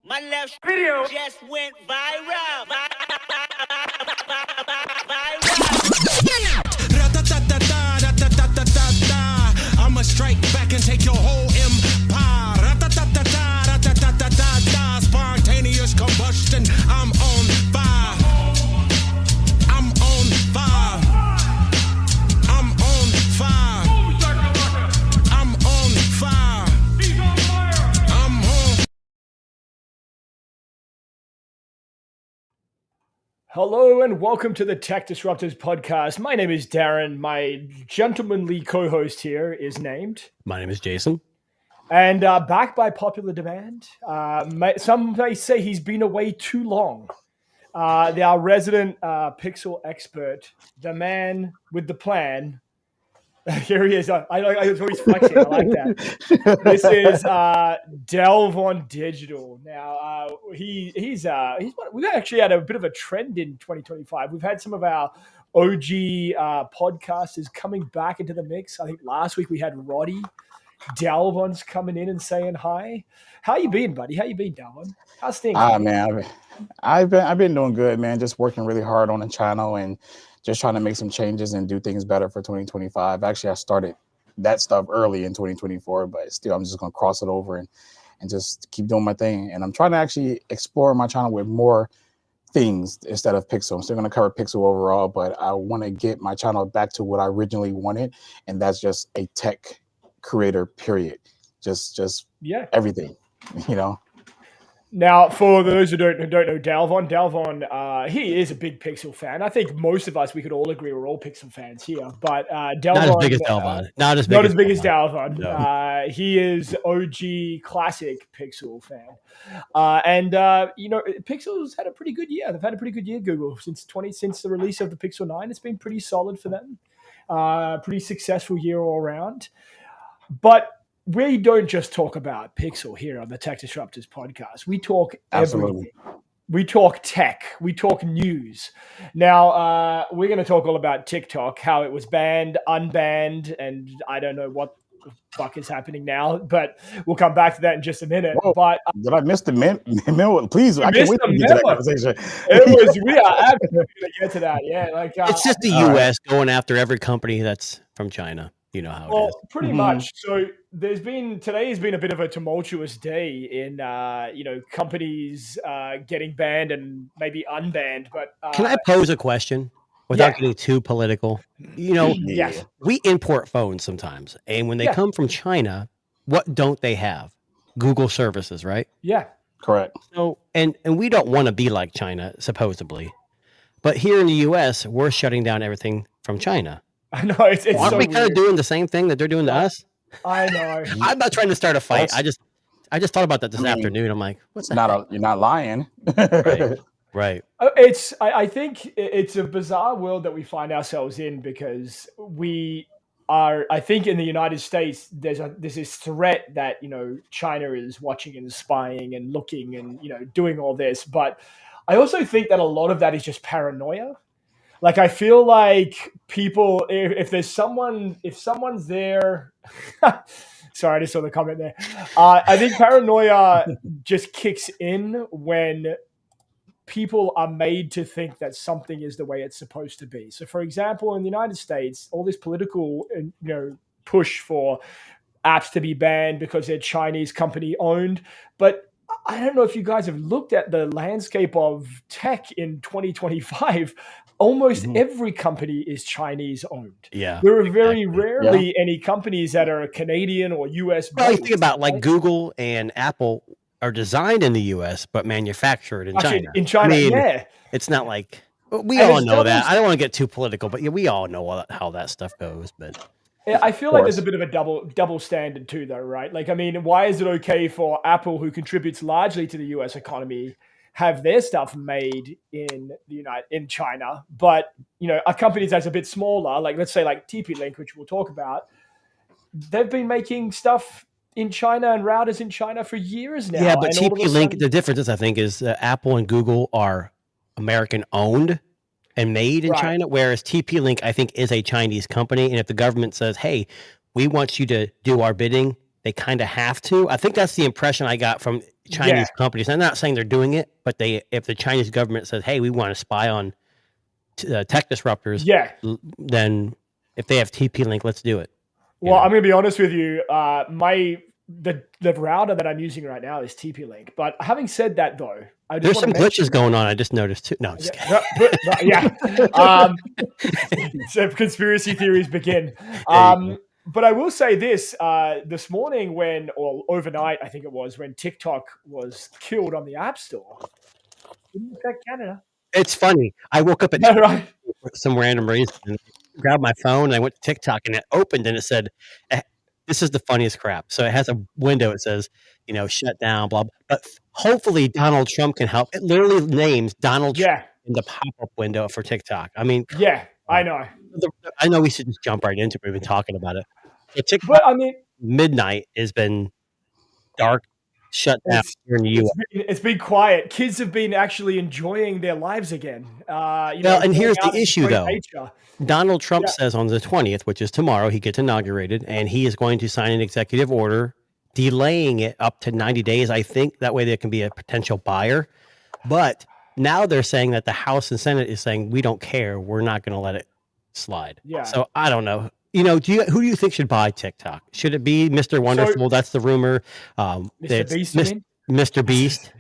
My left video just went viral. I'ma strike back and take your whole empire. Spontaneous combustion. I'm on fire. I'm on fire. I'm on fire. I'm on fire. I'm on. Hello and welcome to the Tech Disruptors podcast. My name is Darren. My gentlemanly co-host here is named. My name is Jason. And back by popular demand, some may say he's been away too long. Our resident pixel expert, the man with the plan. Here he is. I was always flexing. I like that. This is Delvon Digital. Now he's we've actually had a bit of a trend in 2025. We've had some of our OG podcasters coming back into the mix. I think last week we had Roddy. Delvon's coming in and saying hi. How you been, buddy? How you been, Delvon? How's things? Man, I've been doing good, man. Just working really hard on the channel and just trying to make some changes and do things better for 2025. Actually, I started that stuff early in 2024, but still, I'm just gonna cross it over and just keep doing my thing. And I'm trying to actually explore my channel with more things instead of Pixel. I'm still gonna cover Pixel overall, but I want to get my channel back to what I originally wanted, and that's just a tech creator, period. Just everything, you know. Now, for those who don't know Delvon, he is a big Pixel fan. I think most of us, we could all agree we're all Pixel fans here. But Delvon, not as big as Delvon. Not as big as Delvon. No. He is OG classic Pixel fan. Pixel's had a pretty good year. They've had a pretty good year, Google, since the release of the Pixel 9. It's been pretty solid for them. Pretty successful year all around. But we don't just talk about Pixel here on the Tech Disruptors podcast. We talk everything. We talk tech. We talk news. Now, we're going to talk all about TikTok, how it was banned, unbanned, and I don't know what the fuck is happening now, but we'll come back to that in just a minute. Whoa, but did I miss the memo? Please, I can't wait to get to that conversation. We are absolutely going to get to that. Yeah, it's just the U.S. going after every company that's from China. You know how it is. Pretty much. So today has been a bit of a tumultuous day in companies getting banned and maybe unbanned. But can I pose a question without getting too political? Yes. We import phones sometimes, and when they come from China, what don't they have? Google services, right? Yeah, correct. So and we don't want to be like China, supposedly, but here in the U.S., we're shutting down everything from China. I know it's aren't so we kind of doing the same thing that they're doing to us? I know. I'm not trying to start a fight. I just thought about that this afternoon. I'm like, what's that? You're not lying. Right. I think it's a bizarre world that we find ourselves in because we are. I think in the United States, there's this threat that China is watching and spying and looking and doing all this. But I also think that a lot of that is just paranoia. Like, I feel like people, if someone's there, sorry, I just saw the comment there. I think paranoia just kicks in when people are made to think that something is the way it's supposed to be. So, for example, in the United States, all this political, push for apps to be banned because they're Chinese company owned, but I don't know if you guys have looked at the landscape of tech in 2025. Almost every company is Chinese owned. Yeah. There are very rarely any companies that are Canadian or US. Well, you think about like Google and Apple are designed in the US but manufactured in China. In China, It's not like we all know that. I don't want to get too political, but we all know how that stuff goes. But I feel like there's a bit of a double standard too, though, right? Like, I mean, why is it okay for Apple, who contributes largely to the US economy, have their stuff made in China, but a company that's a bit smaller, like let's say like TP-Link, which we'll talk about, they've been making stuff in China and routers in China for years now. Yeah, but TP-Link, the difference is, I think, is Apple and Google are American owned and made in China, whereas TP-Link, I think, is a Chinese company. And if the government says, hey, we want you to do our bidding, they kind of have to. I think that's the impression I got from Chinese companies. I'm not saying they're doing it, but if the Chinese government says, "Hey, we want to spy on tech disruptors," then if they have TP Link, let's do it. Well, I'm going to be honest with you. The router that I'm using right now is TP Link. But having said that, though, there's some glitches going on. I just noticed too. No, I'm just kidding. So conspiracy theories begin. But I will say this: this morning, or overnight, I think it was, when TikTok was killed on the App Store, didn't affect Canada. It's funny. I woke up at for some random reason, and grabbed my phone, and I went to TikTok, and it opened, and it said, "This is the funniest crap." So it has a window. It says, shut down, blah, blah. But hopefully Donald Trump can help. It literally names Donald Trump in the pop-up window for TikTok. I mean, I know. I know we should just jump right into it. We've been talking about it. TikTok, midnight has been dark, shut down here in the U.S. It's been quiet. Kids have been actually enjoying their lives again. And here's the issue, though. Donald Trump says on the 20th, which is tomorrow, he gets inaugurated, and he is going to sign an executive order delaying it up to 90 days. I think that way there can be a potential buyer. But now they're saying that the House and Senate is saying, we don't care. We're not going to let it slide. So I don't know. Who do you think should buy TikTok? Should it be Mr. Wonderful? That's the rumor. Mr. Beast. Mr. Beast.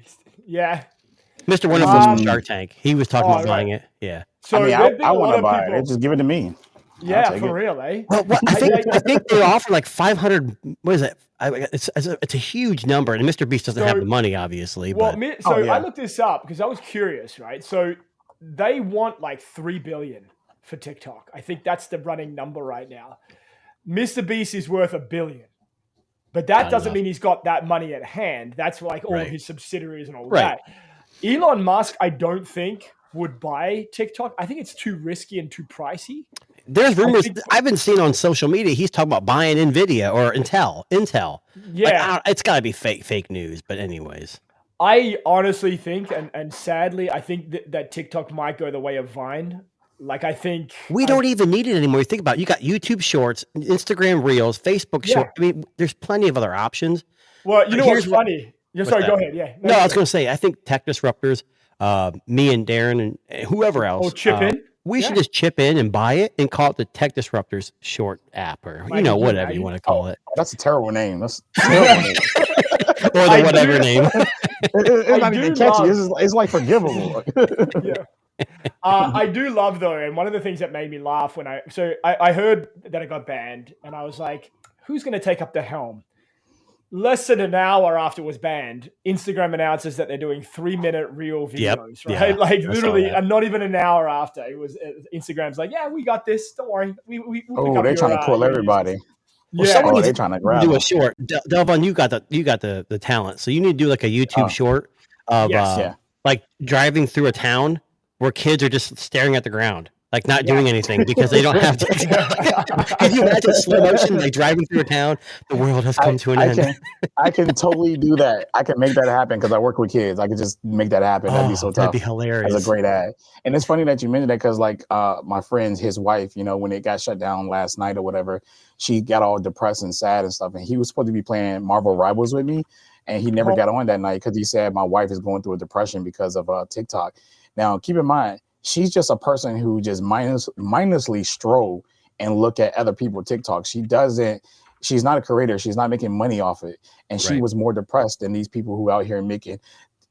Mr. Wonderful from Shark Tank. He was talking about buying it. Yeah. So I want to buy it. Just give it to me. For real, eh? Well, I think they offer like 500. What is it? It's a huge number, and Mr. Beast doesn't have the money, obviously. I looked this up because I was curious, right? So they want like $3 billion for TikTok. I think that's the running number right now. Mr. Beast is worth $1 billion, but that doesn't mean he's got that money at hand. That's like all of his subsidiaries and all that. Elon Musk, I don't think would buy TikTok. I think it's too risky and too pricey. There's rumors I've been seeing on social media. He's talking about buying NVIDIA or Intel. Yeah, it's got to be fake news. But anyways, I honestly think, and sadly, I think that TikTok might go the way of Vine. Like, I think we don't even need it anymore. You think about it, you got YouTube Shorts, Instagram Reels, Facebook Shorts. I mean, there's plenty of other options. Well, you know what's funny? Sorry, go ahead. Yeah. No, I was going to say, I think tech disruptors, me and Darren and whoever else, chip in. We should just chip in and buy it and call it the Tech Disruptors Short app, or whatever you want to call it. That's a terrible name. That's a terrible name. Or the whatever name. It's not even catchy. It's like forgivable. I do love, though, and one of the things that made me laugh when I heard that it got banned, and I was like, who's going to take up the helm? Less than an hour after it was banned, Instagram announces that they're doing 3-minute reel videos, right? Yeah, like literally, and not even an hour after, it was Instagram's like, yeah, we got this. Don't worry. They're trying to pull everybody. They're trying to grab. Do a short. Delvon, you got the talent, so you need to do like a YouTube short of like driving through a town where kids are just staring at the ground. Like not doing anything because they don't have to. Can you imagine slow motion, like driving through a town? The world has come to an end. I can totally do that. I can make that happen because I work with kids. I can just make that happen. That'd be so tough. That'd be hilarious. That's a great ad. And it's funny that you mentioned that because like my friend's, his wife, when it got shut down last night or whatever, she got all depressed and sad and stuff. And he was supposed to be playing Marvel Rivals with me. And he never got on that night because he said my wife is going through a depression because of TikTok. Now, keep in mind, she's just a person who just mindlessly stroll and look at other people's TikTok. She's not a creator. She's not making money off it. And she was more depressed than these people who out here making,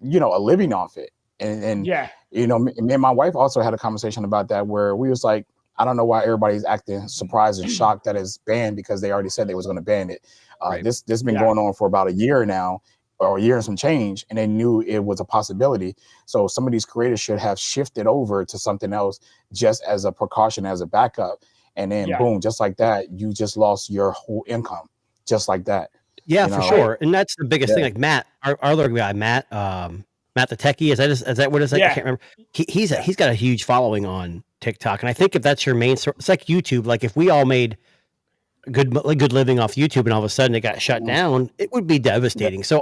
a living off it. And me and my wife also had a conversation about that where we was like, I don't know why everybody's acting surprised and shocked that it's banned because they already said they was going to ban it. This been going on for about a year now. Or a year and some change, and they knew it was a possibility. So some of these creators should have shifted over to something else just as a precaution, as a backup. And then boom, just like that, you just lost your whole income, just like that. Yeah, for sure. And that's the biggest thing. Like Matt, our other guy, Matt the techie, is that what it's like? I can't remember. He's got a huge following on TikTok, and I think if that's your main source, it's like YouTube. Like if we all made good living off YouTube and all of a sudden it got shut down, it would be devastating. So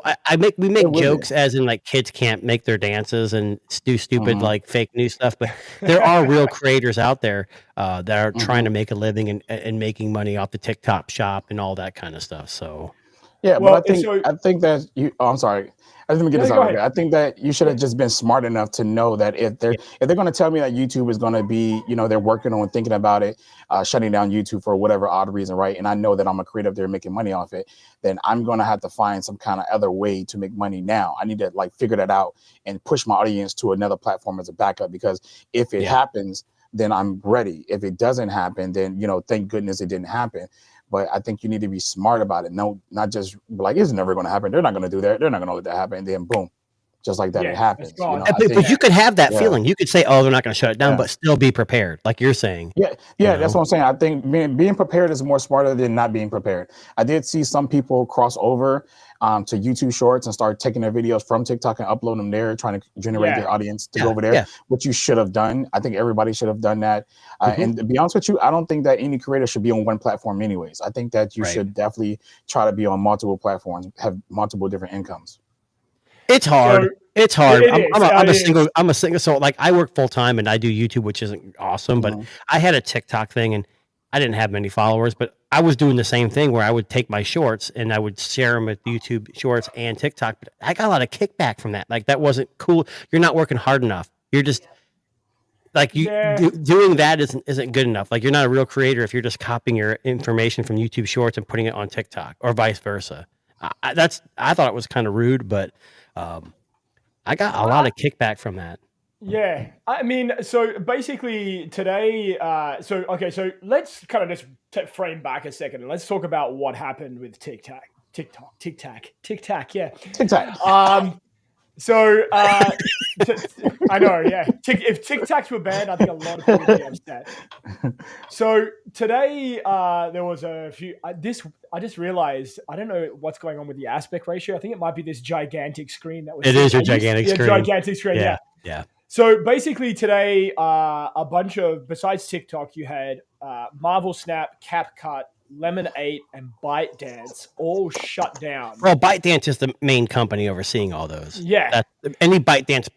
we make jokes as in like kids can't make their dances and do stupid like fake news stuff, but there are real creators out there that are trying to make a living and making money off the TikTok shop and all that kind of stuff. So Yeah, but Well, so I think that you. Oh, I'm sorry. Let me get no, this go out of ahead. here. I think that you should Yeah, have just been smart enough to know that if they're going to tell me that YouTube is going to be, they're working on thinking about it, shutting down YouTube for whatever odd reason, right? And I know that I'm a creative there making money off it. Then I'm going to have to find some kind of other way to make money now. I need to like figure that out and push my audience to another platform as a backup, because if it happens, then I'm ready. If it doesn't happen, then thank goodness it didn't happen. But I think you need to be smart about it. No, not just like it's never going to happen. They're not going to do that. They're not going to let that happen. And then boom, just like that, it yeah, it's happens. gone. I But think, you could have that yeah, feeling. You could say, "Oh, they're not going to shut it down," yeah, but still be prepared, like you're saying. yeah. That's what I'm saying. I think being prepared is more smarter than not being prepared. I did see some people cross over to YouTube Shorts and start taking their videos from TikTok and upload them there, trying to generate Yeah, their audience to go Yeah, over there, yeah. which you should have done. I think everybody should have done that. Mhm. And to be honest with you, I don't think that any creator should be on one platform anyways. I think that you Right. should definitely try to be on multiple platforms, have multiple different incomes. It's hard. so It's hard. it is. I'm a It single. is. I'm a single. So like, I work full time and I do YouTube, which isn't awesome. But Mhm. I had a TikTok thing, and I didn't have many followers, but I was doing the same thing where I would take my shorts and I would share them with YouTube Shorts and TikTok. But I got a lot of kickback from that. Like, that wasn't cool. You're not working hard enough. You're just like Yeah, doing that isn't good enough. Like, you're not a real creator if you're just copying your information from YouTube Shorts and putting it on TikTok, or vice versa. I thought it was kind of rude, but I got a lot of kickback from that. yeah. I mean, so basically today, so let's kind of just frame back a second and let's talk about what happened with TikTok. Yeah. TikTok. So I know, yeah. If Tic Tacs were banned, I think a lot of people would be upset. So today, there was a few. I just realized, I don't know what's going on with the aspect ratio. I think it might be this gigantic screen that was. It is your gigantic screen. Gigantic screen. Yeah. Yeah. So basically today, a bunch of, besides TikTok, you had Marvel Snap, CapCut, Lemon8, and ByteDance all shut down. Well, ByteDance is the main company overseeing all those. Yeah. Any ByteDance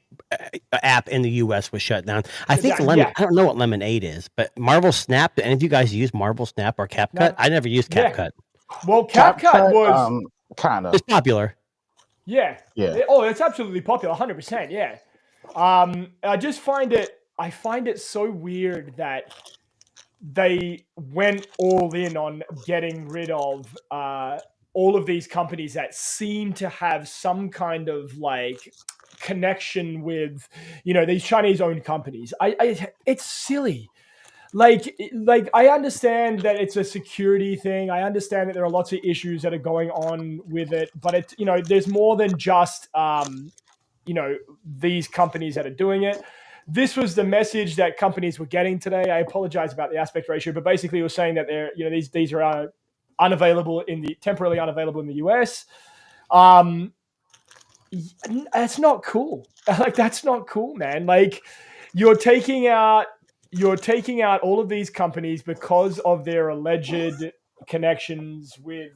app in the US was shut down. I think I don't know what Lemon8 is, but Marvel Snap, do any of you guys use Marvel Snap or CapCut? No. I never used CapCut. Well, CapCut was kind of. It's popular. Yeah. Oh, it's absolutely popular, 100%. Yeah. I just find it so weird that they went all in on getting rid of all of these companies that seem to have some kind of like connection with, these Chinese-owned companies. It's silly. Like I understand that it's a security thing. I understand that there are lots of issues that are going on with it, but there's more than just these companies that are doing it. This was the message that companies were getting today. I apologize about the aspect ratio, but basically it was saying that they're, these are temporarily unavailable in the US. That's not cool. Like, that's not cool, man. Like, you're taking out all of these companies because of their alleged connections with,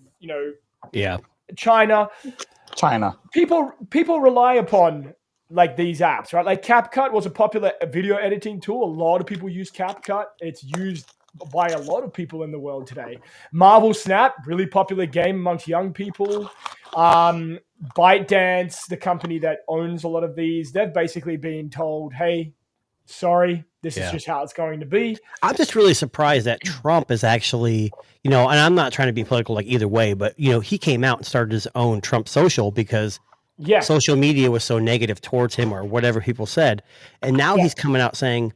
China. People rely upon like these apps, right? Like CapCut was a popular video editing tool. A lot of people use CapCut. It's used by a lot of people in the world today. Marvel Snap, really popular game amongst young people. ByteDance, the company that owns a lot of these, they've basically been told, hey, sorry, this is just how it's going to be. I'm just really surprised that Trump is actually, and I'm not trying to be political like either way, but he came out and started his own Trump Social because social media was so negative towards him, or whatever people said. And now he's coming out saying,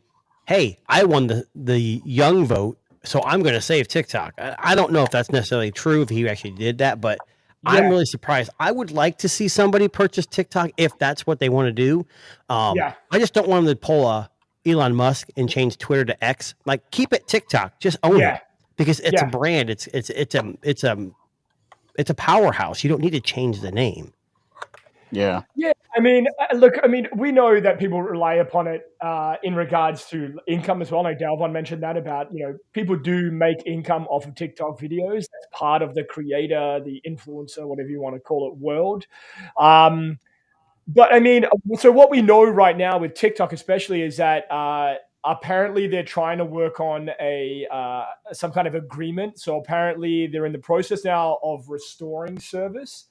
hey, I won the young vote, so I'm going to save TikTok. I don't know if that's necessarily true, if he actually did that, but I'm really surprised. I would like to see somebody purchase TikTok if that's what they want to do. I just don't want them to pull a Elon Musk and change Twitter to X. Like, keep it TikTok, just own it, because it's a brand. It's a powerhouse. You don't need to change the name. Yeah. I mean, look, we know that people rely upon it in regards to income as well. I know Dalvon mentioned that about, people do make income off of TikTok videos. That's part of the creator, the influencer, whatever you want to call it, world. But I mean, so what we know right now with TikTok especially is that apparently they're trying to work on some kind of agreement. So apparently they're in the process now of restoring service,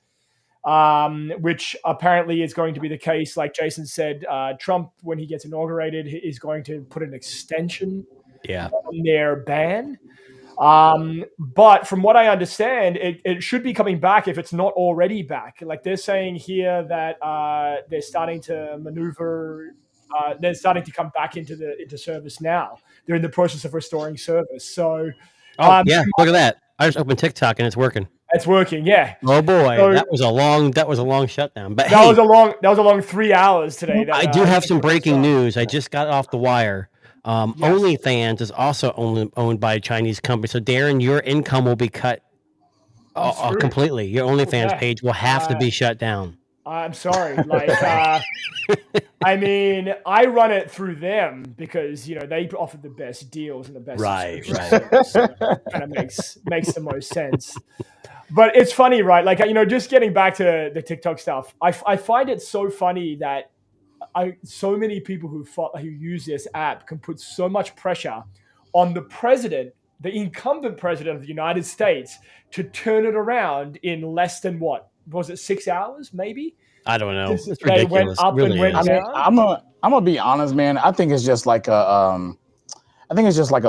which apparently is going to be the case. Like Jason said, Trump, when he gets inaugurated, is going to put an extension on their ban. But from what I understand, it should be coming back if it's not already back. Like they're saying here that they're starting to maneuver. They're starting to come back into service now. They're in the process of restoring service. So, look at that! I just opened TikTok and it's working. It's working, yeah. Oh boy, so, that was a long shutdown. But that was a long 3 hours today. I do have some breaking news. I just got off the wire. OnlyFans is also owned by a Chinese company. So Darren, your income will be cut completely. Your OnlyFans page will have to be shut down. I'm sorry. I mean, I run it through them because they offer the best deals and the best. Right. So kind of makes the most sense. But it's funny, right? Just getting back to the TikTok stuff, I find it so funny that so many people who use this app can put so much pressure on the president, the incumbent president of the United States, to turn it around in less than what was it, 6 hours, maybe? I don't know. It's they ridiculous. went up really and went down. I'm gonna be honest, man. I think it's just like a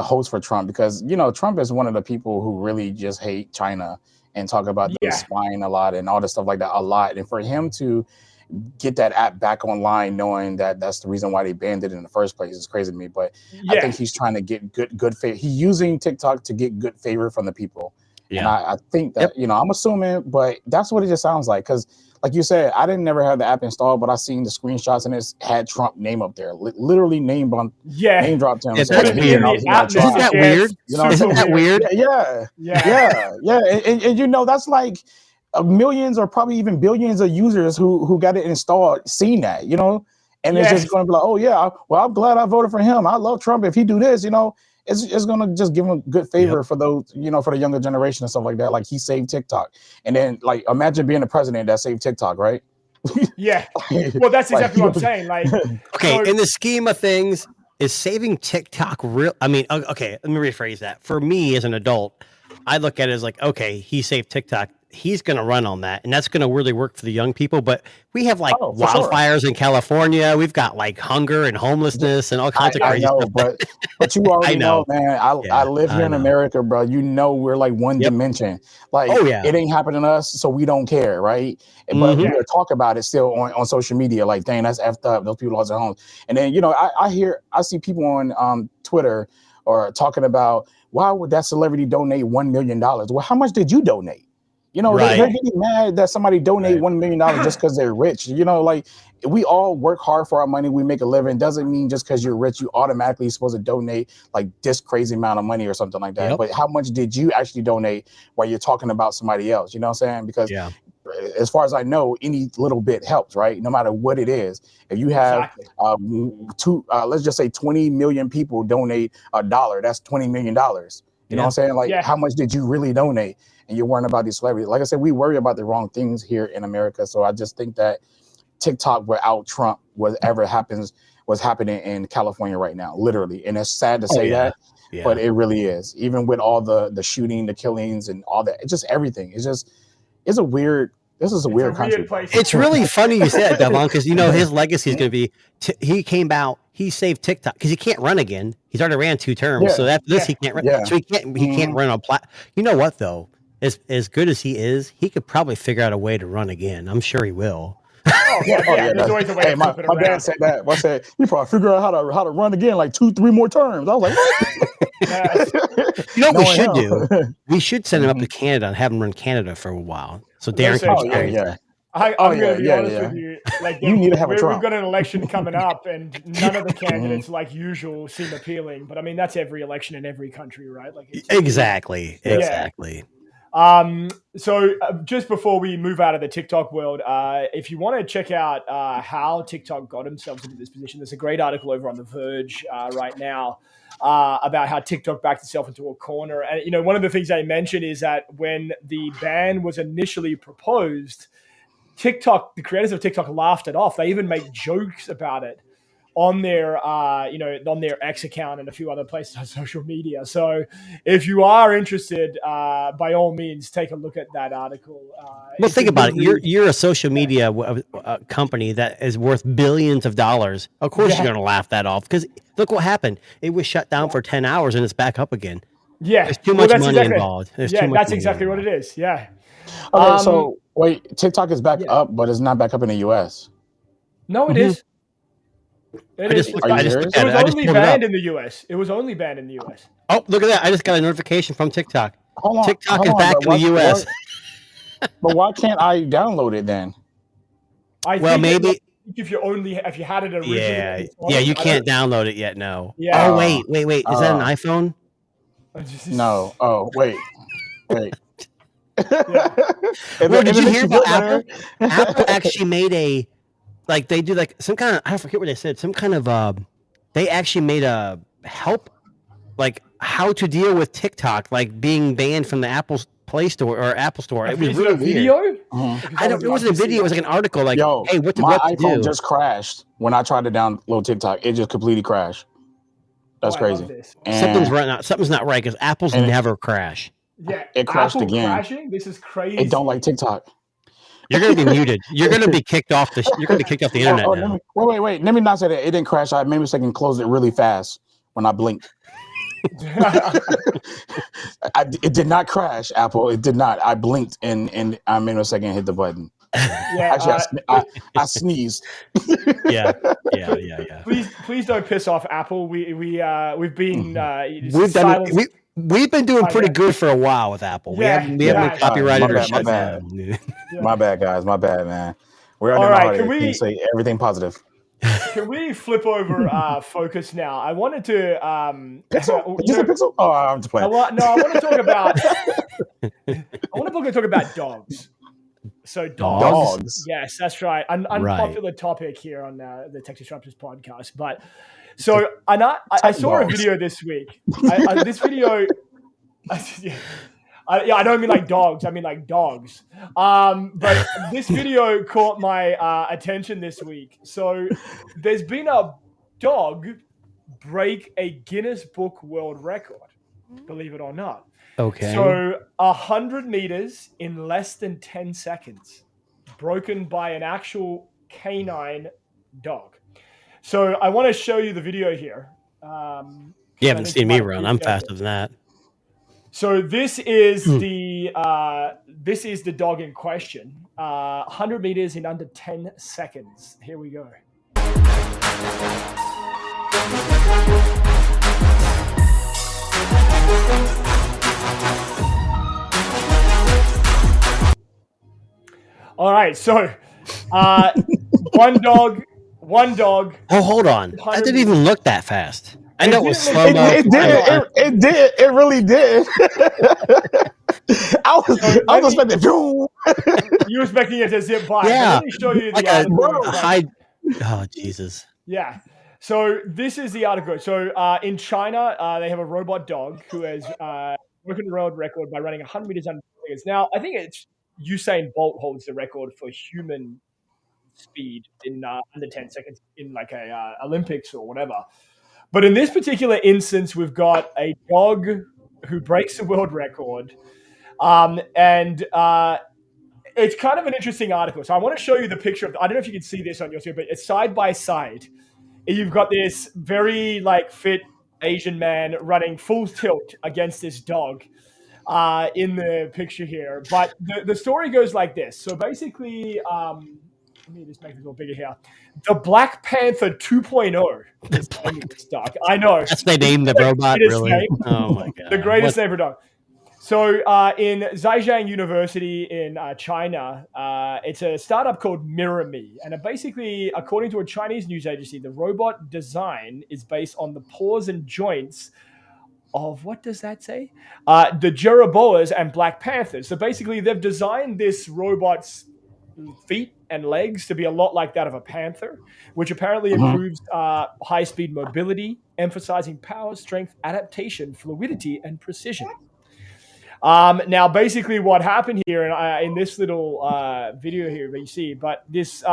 hoax for Trump because Trump is one of the people who really just hate China and talk about them spying a lot and all this stuff like that a lot. And for him to get that app back online, knowing that that's the reason why they banned it in the first place, is crazy to me. But I think he's trying to get good favor. He's using TikTok to get good favor from the people. Yeah. And I think that, I'm assuming, but that's what it just sounds like. Because like you said, I didn't never have the app installed, but I seen the screenshots and it's had Trump name up there, literally name dropped him. Isn't that weird? Isn't that weird? Yeah. And that's like millions or probably even billions of users who got it installed, seen that, and it's just going to be like, oh yeah, well, I'm glad I voted for him. I love Trump. If he do this, it's going to just give him good favor for those, for the younger generation and stuff like that. Like he saved TikTok. And then like, imagine being the president that saved TikTok, right? Yeah. Well, that's exactly what I'm saying. Like, okay. In the scheme of things, is saving TikTok real? I mean, okay, let me rephrase that. For me as an adult, I look at it as like, okay, he saved TikTok. He's going to run on that, and that's going to really work for the young people. But we have like wildfires in California. We've got like hunger and homelessness and all kinds of crazy stuff. But you already know, man. I live here in America, bro. We're like one dimension. Like, it ain't happening to us, so we don't care, right? But we talk about it still on social media. Like, dang, that's effed up. Those people lost their homes. And then I see people on Twitter or talking about, why would that celebrity donate $1 million? Well, how much did you donate? They're getting mad that somebody donate $1 million just because they're rich. Like we all work hard for our money. We make a living. Doesn't mean just because you're rich, you automatically supposed to donate like this crazy amount of money or something like that. Yep. But how much did you actually donate while you're talking about somebody else? You know what I'm saying? Because as far as I know, any little bit helps, right? No matter what it is. If you have let's just say 20 million people donate $1, that's $20 million. You know what I'm saying? Like how much did you really donate? And you're worrying about these celebrities. Like I said, we worry about the wrong things here in America. So I just think that TikTok without Trump, whatever happens, was happening in California right now, literally. And it's sad to say that, but it really is. Even with all the shooting, the killings, and all that, it's just everything. This is a weird country. It's really funny you said that, Devon, because his legacy is going to be. He came out. He saved TikTok because he can't run again. He's already ran 2 terms, so after this he can't run. So he can't run on You know what though? As good as he is, he could probably figure out a way to run again. I'm sure he will. There's always a way. My dad said that. I said he probably figure out how to run again like 2-3 more terms. I was like, what? You know what we should do? We should send him up to Canada and have him run Canada for a while. So Darren can experience that. I'm going to be honest with you. Like, you need to have a Trump. We've got an election coming up, and none of the candidates, like usual, seem appealing. But I mean, that's every election in every country, right? Like, exactly. So just before we move out of the TikTok world, if you want to check out how TikTok got themselves into this position, there's a great article over on The Verge right now about how TikTok backed itself into a corner. And, one of the things they mentioned is that when the ban was initially proposed, the creators of TikTok laughed it off. They even make jokes about it. on their on their X account and a few other places on social media. So if you are interested, by all means, take a look at that article. Well, think about it. You're a social media company that is worth billions of dollars. Of course, you're going to laugh that off because look what happened. It was shut down for 10 hours and it's back up again. Yeah, there's too much money involved. That's exactly what it is. Yeah. Okay, so wait, TikTok is back up, but it's not back up in the US. No, it is. It is. It was only banned in the US. It was only banned in the US. Oh, look at that. I just got a notification from TikTok. TikTok is on, back in the US. But why can't I download it then? Maybe if you had it originally. Yeah, you can't download it yet. No. Yeah. Oh, wait. Is that an iPhone? No. Oh, wait. Yeah. Well, did you hear about Apple? Apple actually made they do like some kind of, I forget what they said, some kind of, they actually made a help, like how to deal with TikTok, like being banned from the Apple Play Store or Apple Store. It was really video. Weird. It wasn't a video. It was like an article. Like, hey, what to iPhone do? Just crashed when I tried to download TikTok. It just completely crashed. That's crazy. Something's not right because Apple's never crash. Yeah, it crashed Apple again. Crashing? This is crazy. It don't like TikTok. You're going to be muted. You're going to be kicked off the. You're going to be kicked off the internet now. Wait. Let me not say that. It didn't crash. I made a mistake and closed it really fast when I blinked. It did not crash, Apple. It did not. I blinked and I made a mistake and hit the button. Yeah, actually, I sneezed. Yeah. Please don't piss off Apple. We've been we've been doing pretty good for a while with Apple. We haven't been copyrighted or shut down. My bad, guys. My bad, man. We're on the can you say everything positive. Can we flip over focus now? I wanted to Pixel? Did you say Pixel? Oh, I'm just playing. I want to talk about talk about dogs. So dogs. Yes, that's right. An unpopular topic here on the Tech Disruptors podcast. But so I saw a video this week. This video, I don't mean like dogs. I mean like dogs. But this video caught my attention this week. So there's been a dog break a Guinness Book World Record, believe it or not. Okay. So 100 meters in less than 10 seconds, broken by an actual canine dog. So I want to show you the video here. You haven't seen me run. I'm faster than that. So this is the dog in question. 100 meters in under 10 seconds. Here we go. All right, so one dog. Oh, hold on. That didn't even look that fast. I know it was slow mo. It did. It really did. I was expecting. You were expecting it to zip by. Yeah. Let me show you the article. Oh, Jesus. Yeah. So this is the article. So in China, they have a robot dog who has broken the world record by running 100 meters under 10 seconds. Now, I think it's Usain Bolt holds the record for human speed in under 10 seconds in like a Olympics or whatever. But in this particular instance, we've got a dog who breaks the world record. And it's kind of an interesting article. So I want to show you the picture of, I don't know if you can see this on your screen, but it's side by side. You've got this very fit Asian man running full tilt against this dog in the picture here. But the story goes like this. So basically, let me just make this a little bigger here. The Black Panther 2.0 is the name of this dog. I know. That's they named the robot, really? Name. Oh, my God. The greatest name for a dog. So in Zhejiang University in China, it's a startup called MirrorMe. And basically, according to a Chinese news agency, the robot design is based on the paws and joints of, what does that say? The Jeroboas and Black Panthers. So basically, they've designed this robot's feet and legs to be a lot like that of a panther, which apparently improves high-speed mobility, emphasizing power, strength, adaptation, fluidity, and precision. Now, basically what happened here in this little video here that you see, but this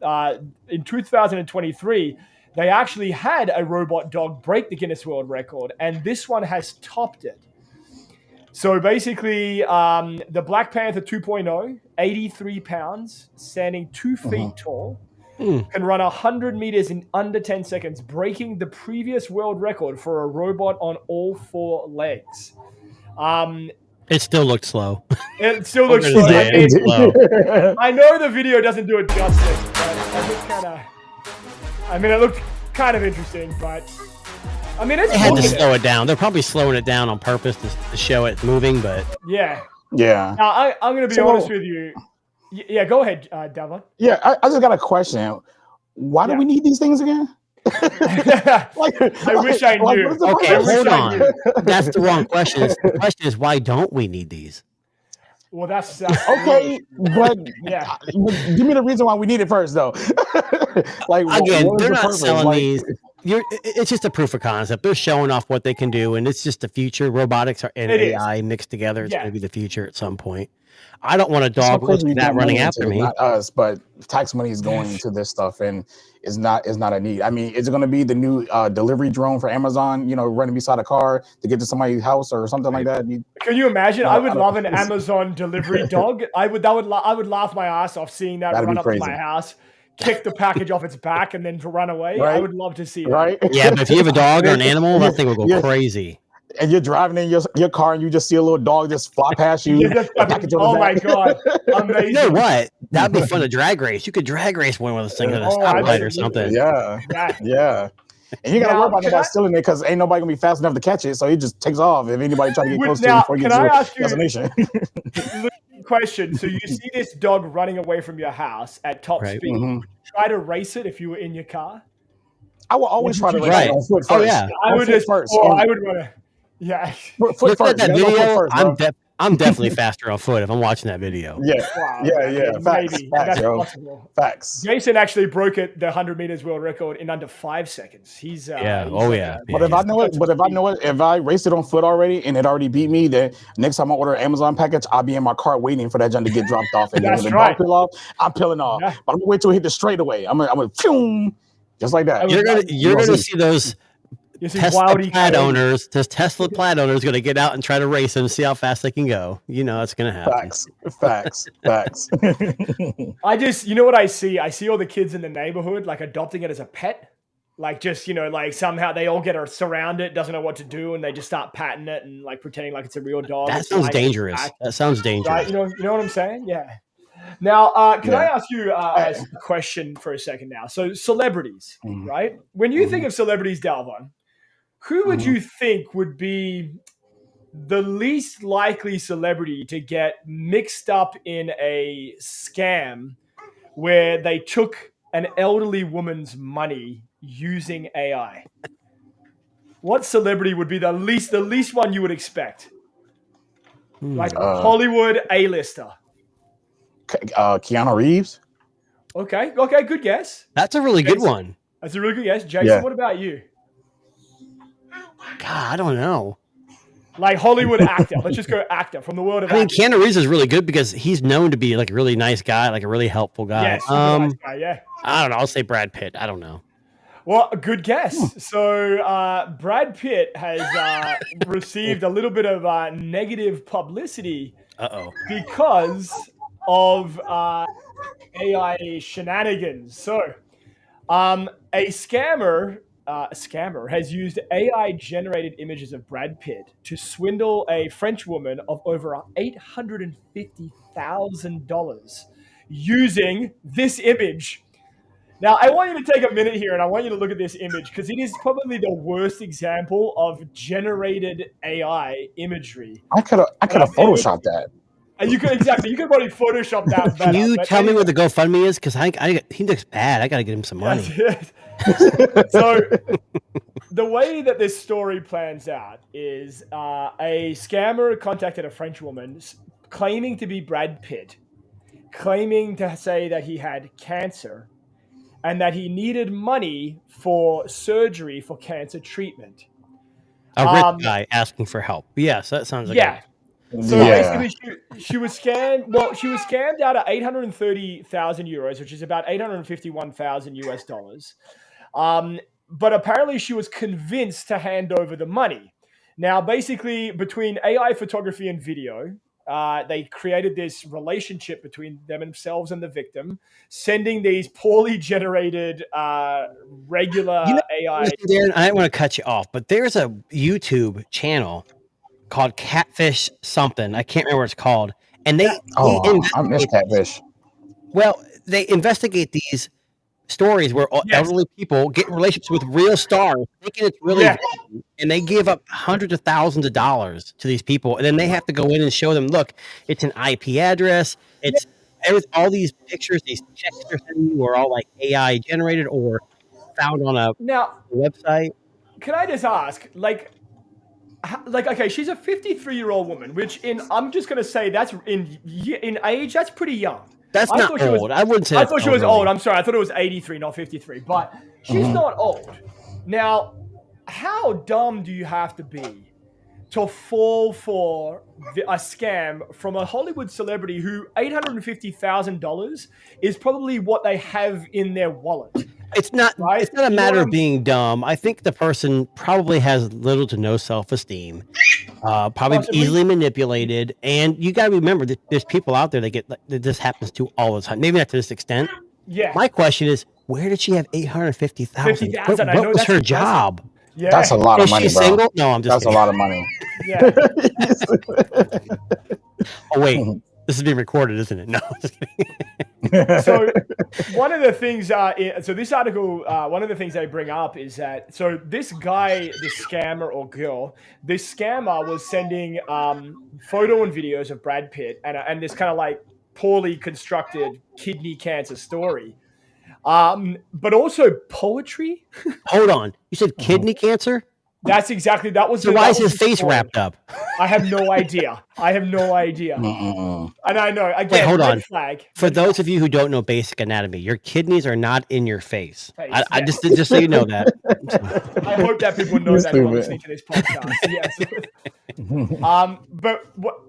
in 2023, they actually had a robot dog break the Guinness World Record, and this one has topped it. So basically, the Black Panther 2.0, 83 pounds, standing 2 feet tall, can run 100 meters in under 10 seconds, breaking the previous world record for a robot on all 4 legs. It still looked slow. It still looks slow. I know the video doesn't do it justice, but it looked kind of interesting, but I mean, it's they had to slow it down. They're probably slowing it down on purpose to show it moving, but yeah. Now, I'm going to be honest with you. Yeah, go ahead, Davon. Yeah, I just got a question. Why do we need these things again? I wish I knew. Okay, hold on. That's the wrong question. The question is, why don't we need these? Well, that's okay, but give me the reason why we need it first, though. Again, they're not selling these. It's just a proof of concept. They're showing off what they can do, and it's just the future. Robotics and AI mixed together. It's going to be the future at some point. I don't want a dog looking at that running after me. Not us, but tax money is going into this stuff, and is not a need. I mean, is it going to be the new delivery drone for Amazon? Running beside a car to get to somebody's house or something like that. Can you imagine? I would love an Amazon delivery dog. I would laugh my ass off seeing that run up to my house, kick the package off its back, and then to run away. Right? I would love to see that. Right? Yeah, but if you have a dog or an animal, that thing will go crazy. And you're driving in your car and you just see a little dog just fly past you. Oh my God. Amazing. You know what? That'd be fun to drag race. You could drag race one of those things at a stoplight or something. Yeah. And you got to worry about nobody stealing it because ain't nobody going to be fast enough to catch it. So he just takes off if anybody tries to get close to it before he gets to your destination. Question. So you see this dog running away from your house at top speed. Would you try to race it if you were in your car? I will always try to race it on foot first. Oh, yeah. I would want to. Yeah. Foot first. That video, I'm definitely faster on foot if I'm watching that video. Yeah. Wow. Yeah. Facts, that's bro. possible. Facts. Jason actually broke the 100 meters world record in under 5 seconds. He's But if I know it, if I raced it on foot already and it already beat me, then next time I order an Amazon package, I'll be in my car waiting for that junk to get dropped off. And then when the dog peel off, I'm peeling off. Yeah. But I'm gonna wait till it hit the straightaway. I'm gonna just like that. You're gonna see those. Tesla Plaid owners going to get out and try to race them and see how fast they can go. It's going to happen. Facts. I just, what I see? I see all the kids in the neighborhood like adopting it as a pet. Like just, like somehow they all get surround it, doesn't know what to do, and they just start patting it and like pretending like it's a real dog. That sounds dangerous. Right? You know what I'm saying? Yeah. Now, can I ask you a question for a second now? So celebrities, right? When you think of celebrities, Dalvon, who would you think would be the least likely celebrity to get mixed up in a scam where they took an elderly woman's money using AI? What celebrity would be the least one you would expect? Like Hollywood A-lister. Keanu Reeves. Okay, good guess. That's a really good one. That's a really good guess. Jason, what about you? God, I don't know. Like Hollywood actor. Let's just go actor from the world of acting. Keanu Reeves is really good because he's known to be like a really nice guy, like a really helpful guy. Yes, nice guy, yeah. I don't know. I'll say Brad Pitt. I don't know. Well, a good guess. So Brad Pitt has received a little bit of negative publicity because of AI shenanigans. So a scammer has used AI-generated images of Brad Pitt to swindle a French woman of over $850,000 using this image. Now, I want you to take a minute here and I want you to look at this image because it is probably the worst example of generated AI imagery. I could have photoshopped that. You could probably Photoshop that better. Can you tell me what the GoFundMe is? Because he looks bad. I got to get him some money. So the way that this story plans out is a scammer contacted a French woman claiming to be Brad Pitt, claiming to say that he had cancer and that he needed money for surgery for cancer treatment. A rich guy asking for help. Yes, that sounds like So Yeah. basically, she was scammed. Well, she was scammed out of 830,000 euros, which is about 851,000 US dollars. But apparently, she was convinced to hand over the money. Now, basically, between AI photography and video, they created this relationship between themselves and the victim, sending these poorly generated regular AI. Darren, I don't want to cut you off, but there's a YouTube channel called Catfish something. I can't remember what it's called. And they I miss Catfish. Well, they investigate these stories where elderly people get relationships with real stars, thinking it's really them, and they give up hundreds of thousands of dollars to these people, and then they have to go in and show them, look, it's an IP address, it's all these pictures, these checks they're sending you are all like AI generated or found on a website. Can I just ask, like, okay, she's a 53-year-old woman, which I'm just going to say that's in age, that's pretty young. That's not old. I wouldn't say. I thought she was old. I'm sorry. I thought it was 83, not 53. But she's not old. Now, how dumb do you have to be to fall for a scam from a Hollywood celebrity who $850,000 is probably what they have in their wallet? It's not. Right? It's not a matter of being dumb. I think the person probably has little to no self-esteem. Probably easily manipulated, and you got to remember that there's people out there that this happens to all the time. Maybe not to this extent. Yeah. My question is, where did she have 850,000? What was her job? Yeah. That's a lot of money, bro. Single? No, I'm just. That's kidding. A lot of money. Yeah. Oh wait, this is being recorded, isn't it? No. So one of the things, so this article, one of the things they bring up is that, so this guy, this scammer or girl, this scammer was sending photo and videos of Brad Pitt and this kind of like poorly constructed kidney cancer story, but also poetry. Hold on, you said kidney cancer? That was. So why is his face wrapped up? I have no idea. And I know. Again, wait, hold on. Flag. For those of you who don't know basic anatomy, your kidneys are not in your face. I just so you know that. I hope that people know that while listening to this podcast. Yes.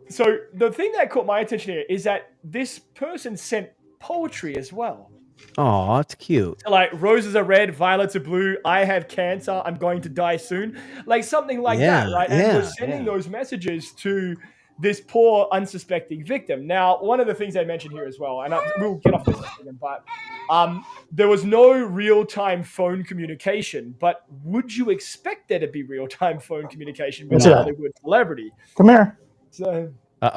So the thing that caught my attention here is that this person sent poetry as well. Oh, that's cute. Like, roses are red, violets are blue. I have cancer. I'm going to die soon. Like something like that, right? And we're sending those messages to this poor, unsuspecting victim. Now, one of the things they mentioned here as well, and we'll get off this in a second, but there was no real-time phone communication. But would you expect there to be real-time phone communication with a Hollywood celebrity? Come here. So,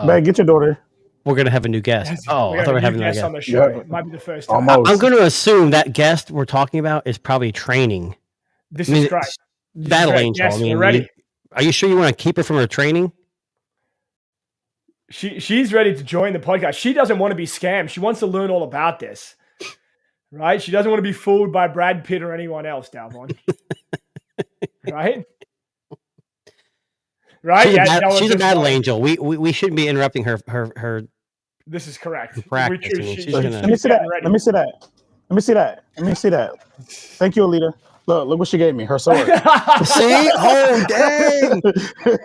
man, get your daughter. We're going to have a new guest. Oh, I thought we were having a guest on the show. It might be the first time. I'm going to assume that guest we're talking about is probably training. This is great. Battle Angel. Yes, we're ready. Are you sure you want to keep her from her training? She's ready to join the podcast. She doesn't want to be scammed. She wants to learn all about this. Right? She doesn't want to be fooled by Brad Pitt or anyone else, Dalvon. Right? Right? She's a battle angel. We shouldn't be interrupting her. This is correct. Practice. Let me see that. Thank you, Alita. Look what she gave me. Her sword. See? Oh, dang.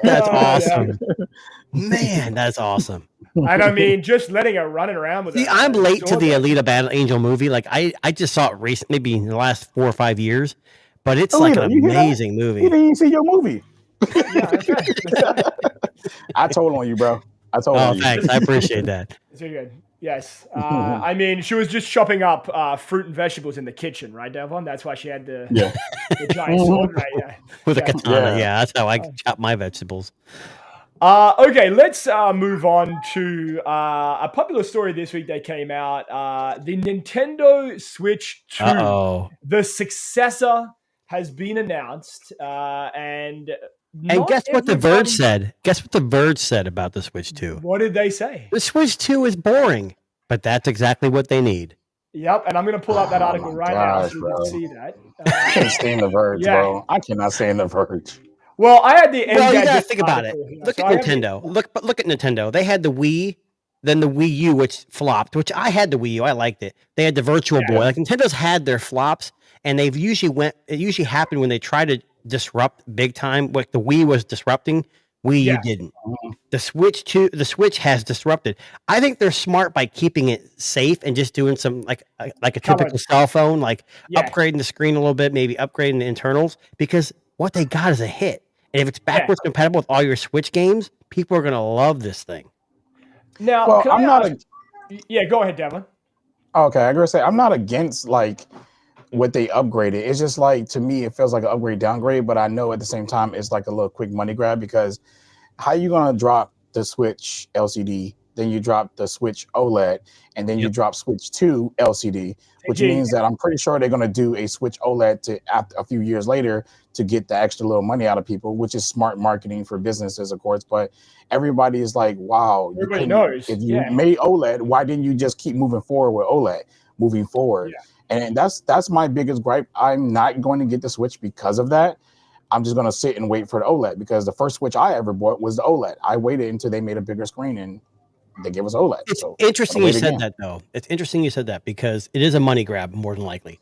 That's awesome. Man, that's awesome. And I mean, just letting her running around with See, I'm late to the Alita Battle Angel movie. Like, I just saw it recently, maybe in the last 4 or 5 years. But it's like an amazing movie. You didn't even see your movie. That's right. I told on you, bro. I told on you. Thanks. I appreciate that. It's very good. Yes. I mean, she was just chopping up fruit and vegetables in the kitchen, right, Devon? That's why she had the giant sword, right? Yeah. With a katana. Yeah, that's how I chop my vegetables. Okay, let's move on to a popular story this week that came out. The Nintendo Switch 2, the successor, has been announced, and guess what The Verge said? Guess what The Verge said about the Switch 2? What did they say? The Switch 2 is boring, but that's exactly what they need. Yep, and I'm going to pull up that article now so you can see that. I can't stand The Verge, bro. I cannot stand The Verge. Well, I had the. Well, you got to think about it. Look at Nintendo. Look at Nintendo. They had the Wii, then the Wii U, which flopped. Which I had the Wii U. I liked it. They had the Virtual Boy. Like Nintendo's had their flops, and they've usually It usually happened when they try to disrupt big time. Like the Wii was disrupting Wii U Yeah. didn't. The Switch has disrupted. I think they're smart by keeping it safe and just doing some like a typical Covered. cell phone, like Yeah. upgrading the screen a little bit, maybe upgrading the internals, because what they got is a hit. And if it's backwards compatible with all your Switch games, people are gonna love this thing. Now, Well, can I'm I not. ask- yeah, go ahead, Devlin. Okay, I gotta say I'm not against like what they upgraded. It's just like to me, it feels like an upgrade downgrade, but I know at the same time it's like a little quick money grab because how you gonna drop the Switch LCD, then you drop the Switch OLED, and then you drop Switch 2 LCD, which means that I'm pretty sure they're gonna do a Switch OLED to after a few years later to get the extra little money out of people, which is smart marketing for businesses, of course. But everybody is like, wow, Everybody knows. if you made OLED, why didn't you just keep moving forward with OLED? Moving forward. Yeah. And that's my biggest gripe. I'm not going to get the Switch because of that. I'm just going to sit and wait for the OLED because the first Switch I ever bought was the OLED. I waited until they made a bigger screen and they gave us OLED. It's So interesting I'll you wait said again. that, though. It's interesting you said that because it is a money grab more than likely.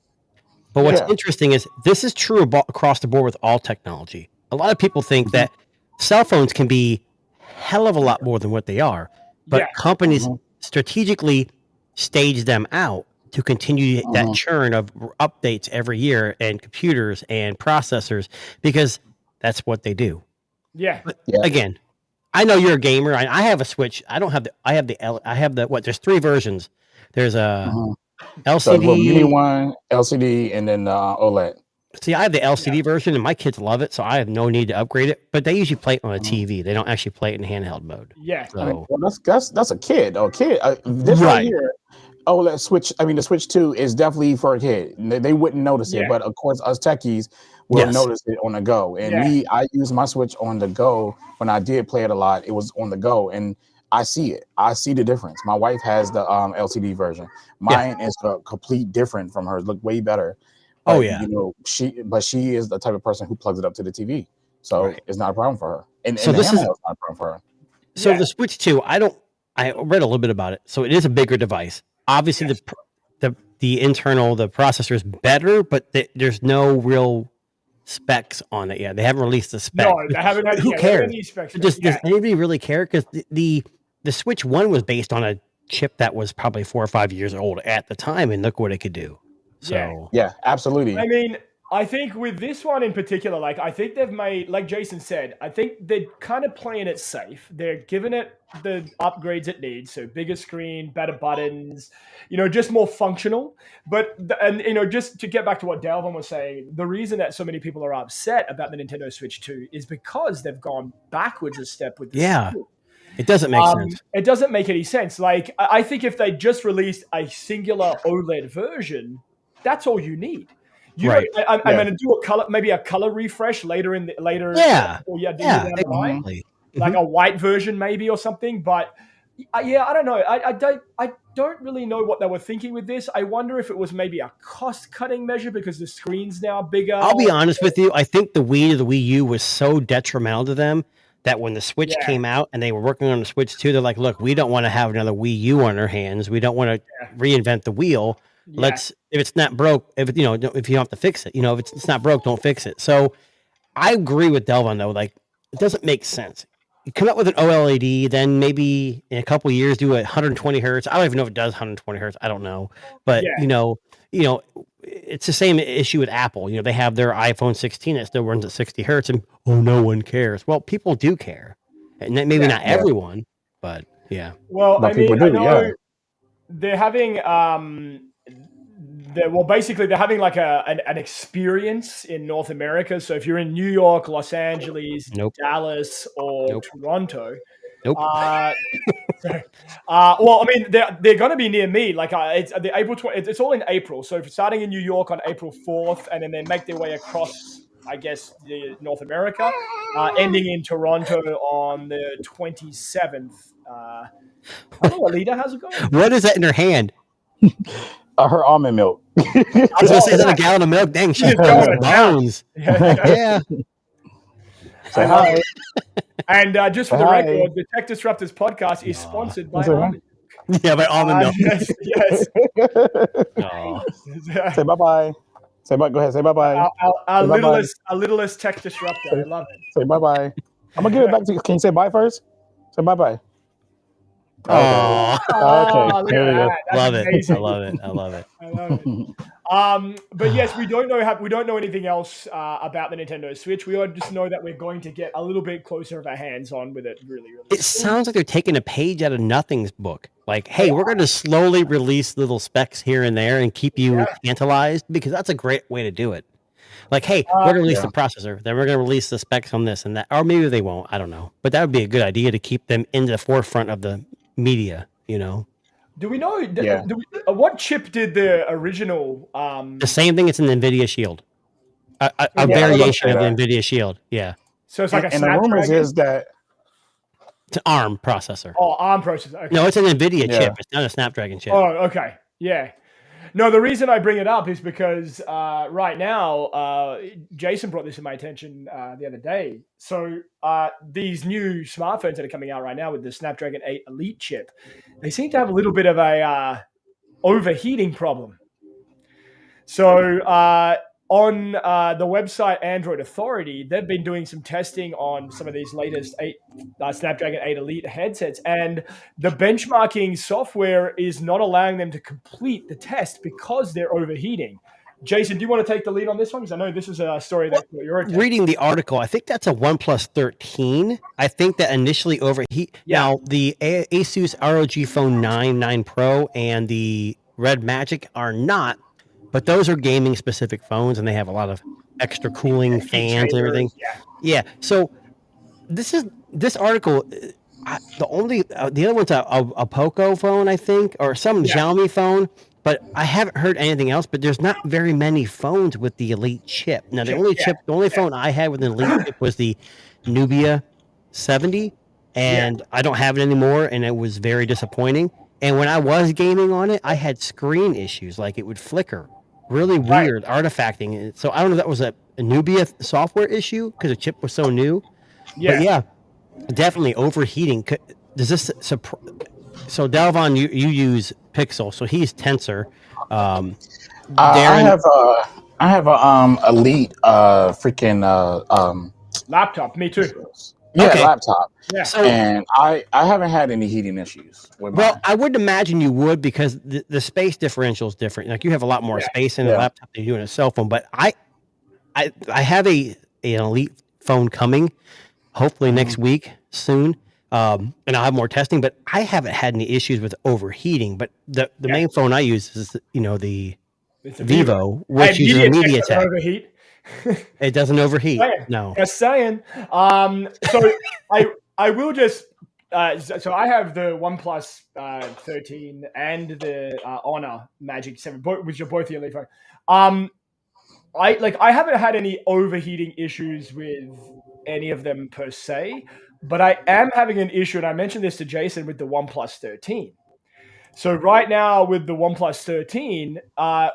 But what's interesting is this is true across the board with all technology. A lot of people think that cell phones can be hell of a lot more than what they are, but companies strategically stage them out to continue that churn of updates every year and computers and processors because that's what they do. Yeah. But again, I know you're a gamer. I have a Switch. I have the what? There's 3 versions. There's a So LCD. the mini one, LCD, and then OLED. See, I have the LCD version, and my kids love it, so I have no need to upgrade it. But they usually play it on a TV. They don't actually play it in handheld mode. Yeah. So, Well, that's a kid. A kid. This right here. OLED Switch. I mean, the Switch 2 is definitely for a kid. They wouldn't notice it, but of course, us techies will notice it on the go. And I use my Switch on the go. When I did play it a lot, it was on the go, and I see it. I see the difference. My wife has the LCD version. Mine is a complete different from hers. Look way better. But, you know, she is the type of person who plugs it up to the TV, so it's not a problem for her. And so the this is handheld not a problem for her. So the Switch 2, I read a little bit about it. So it is a bigger device. Obviously, the internal, the processor is better, but there's no real specs on it yet. They haven't released the specs. No, they haven't had. Who cares? Any specs Does anybody really care? Because the Switch 1 was based on a chip that was probably 4 or 5 years old at the time, and look what it could do. So yeah, absolutely. I mean, I think with this one in particular, like I think they've made, like Jason said, I think they're kind of playing it safe. They're giving it the upgrades it needs, so bigger screen, better buttons, you know, just more functional. But and you know, just to get back to what Delvin was saying, the reason that so many people are upset about the Nintendo Switch 2 is because they've gone backwards a step with this. It doesn't make sense. It doesn't make any sense. Like I think if they just released a singular OLED version, that's all you need. I'm going to do a color, maybe a color refresh later in the later. Down the line, like a white version maybe or something. But I don't know. I don't really know what they were thinking with this. I wonder if it was maybe a cost cutting measure because the screen's now bigger. I'll be honest with you. I think the Wii to the Wii U was so detrimental to them that when the Switch came out and they were working on the Switch 2, they're like, look, we don't want to have another Wii U on our hands. We don't want to reinvent the wheel. If it's not broke, if you don't have to fix it, if it's not broke, don't fix it. So I agree with Delvin though. Like it doesn't make sense. You come up with an OLED, then maybe in a couple of years do 120 hertz. I don't even know if it does 120 hertz. I don't know, but it's the same issue with Apple. They have their iPhone 16 that still runs at 60 hertz, and no one cares. Well, people do care, and maybe not everyone, but yeah. Well, but I mean, people do, I know they're having they're having like an experience in North America. So if you're in New York, Los Angeles, Dallas, or Toronto, well, I mean, they're going to be near me. Like it's the April 20. It's all in April. So if starting in New York on April 4th, and then they make their way across, I guess, North America, ending in Toronto on the 27th. I don't know what Alita has it going. What is that in her hand? Her almond milk. I was going to say, is that a gallon of milk? Dang, she's going bones. Yeah. Say hi. And just for the record, the Tech Disruptors podcast is sponsored by almond. Yeah, by almond milk. Yes. Say bye-bye. Say bye. Go ahead. Say bye-bye. Our littlest Tech Disruptor. I love it. Say bye-bye. I'm gonna give it back to you. Can you say bye first? Say bye. Oh, Oh, look There at we go. that. That's love it. amazing. I love it. I love it. I love it. But yes, we don't know anything else about the Nintendo Switch. We just know that we're going to get a little bit closer of our hands on with it. Really. It sounds like they're taking a page out of Nothing's book. Like, hey, we're going to slowly release little specs here and there and keep you tantalized, because that's a great way to do it. Like, hey, we're going to release the processor, then we're going to release the specs on this and that, or maybe they won't. I don't know, but that would be a good idea to keep them in the forefront of the media. You know. Do we know? What chip did the original? The same thing. It's an NVIDIA Shield. A variation of the NVIDIA Shield. Yeah. So it's like and the rumors is that it's an ARM processor. Oh, ARM processor. Okay. No, it's an NVIDIA chip. It's not a Snapdragon chip. Oh, okay. Yeah. No, the reason I bring it up is because right now, Jason brought this to my attention the other day. So these new smartphones that are coming out right now with the Snapdragon 8 Elite chip, they seem to have a little bit of a overheating problem. So on the website Android Authority, they've been doing some testing on some of these latest Snapdragon 8 Elite headsets, and the benchmarking software is not allowing them to complete the test because they're overheating. Jason, do you want to take the lead on this one? Because I know this is a story that you're reading the article. I think that's a OnePlus 13. I think that initially overheat. Yeah. Now, the Asus ROG Phone 9 Pro and the Red Magic are not. But those are gaming specific phones, and they have a lot of extra cooling fans and everything. Yeah. So this article. The other one's a Poco phone, I think, or some Xiaomi phone. But I haven't heard anything else. But there's not very many phones with the Elite chip. Now the only phone I had with an Elite chip was the Nubia 70, and I don't have it anymore, and it was very disappointing. And when I was gaming on it, I had screen issues, like it would flicker. Really weird artifacting. So I don't know if that was a Nubia software issue because the chip was so new. But yeah, definitely overheating. Does this so Dalvon, you use Pixel, so he's Tensor. I have a Elite freaking laptop. Me too. Yeah, laptop. Yeah. So, and I haven't had any heating issues with mine. I would imagine you would, because the space differential is different. Like you have a lot more space in a laptop than you do in a cell phone. But I have an Elite phone coming, hopefully next week soon, and I'll have more testing. But I haven't had any issues with overheating. But the main phone I use is the Vivo, which uses a MediaTek. It doesn't overheat. No. Just saying. So I will just. So I have the OnePlus 13 and the Honor Magic 7, which are both the Elite phone. I haven't had any overheating issues with any of them per se, but I am having an issue, and I mentioned this to Jason with the OnePlus 13. So right now with the OnePlus 13,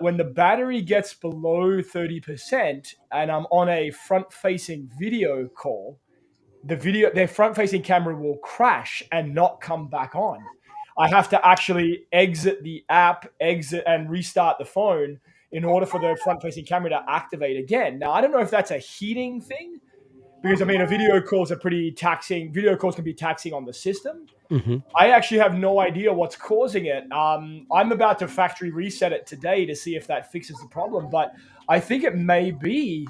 when the battery gets below 30% and I'm on a front-facing video call, their front-facing camera will crash and not come back on. I have to actually exit the app, and restart the phone in order for the front-facing camera to activate again. Now, I don't know if that's a heating thing, because, a video calls are pretty taxing. Video calls can be taxing on the system. Mm-hmm. I actually have no idea what's causing it. I'm about to factory reset it today to see if that fixes the problem, but I think it may be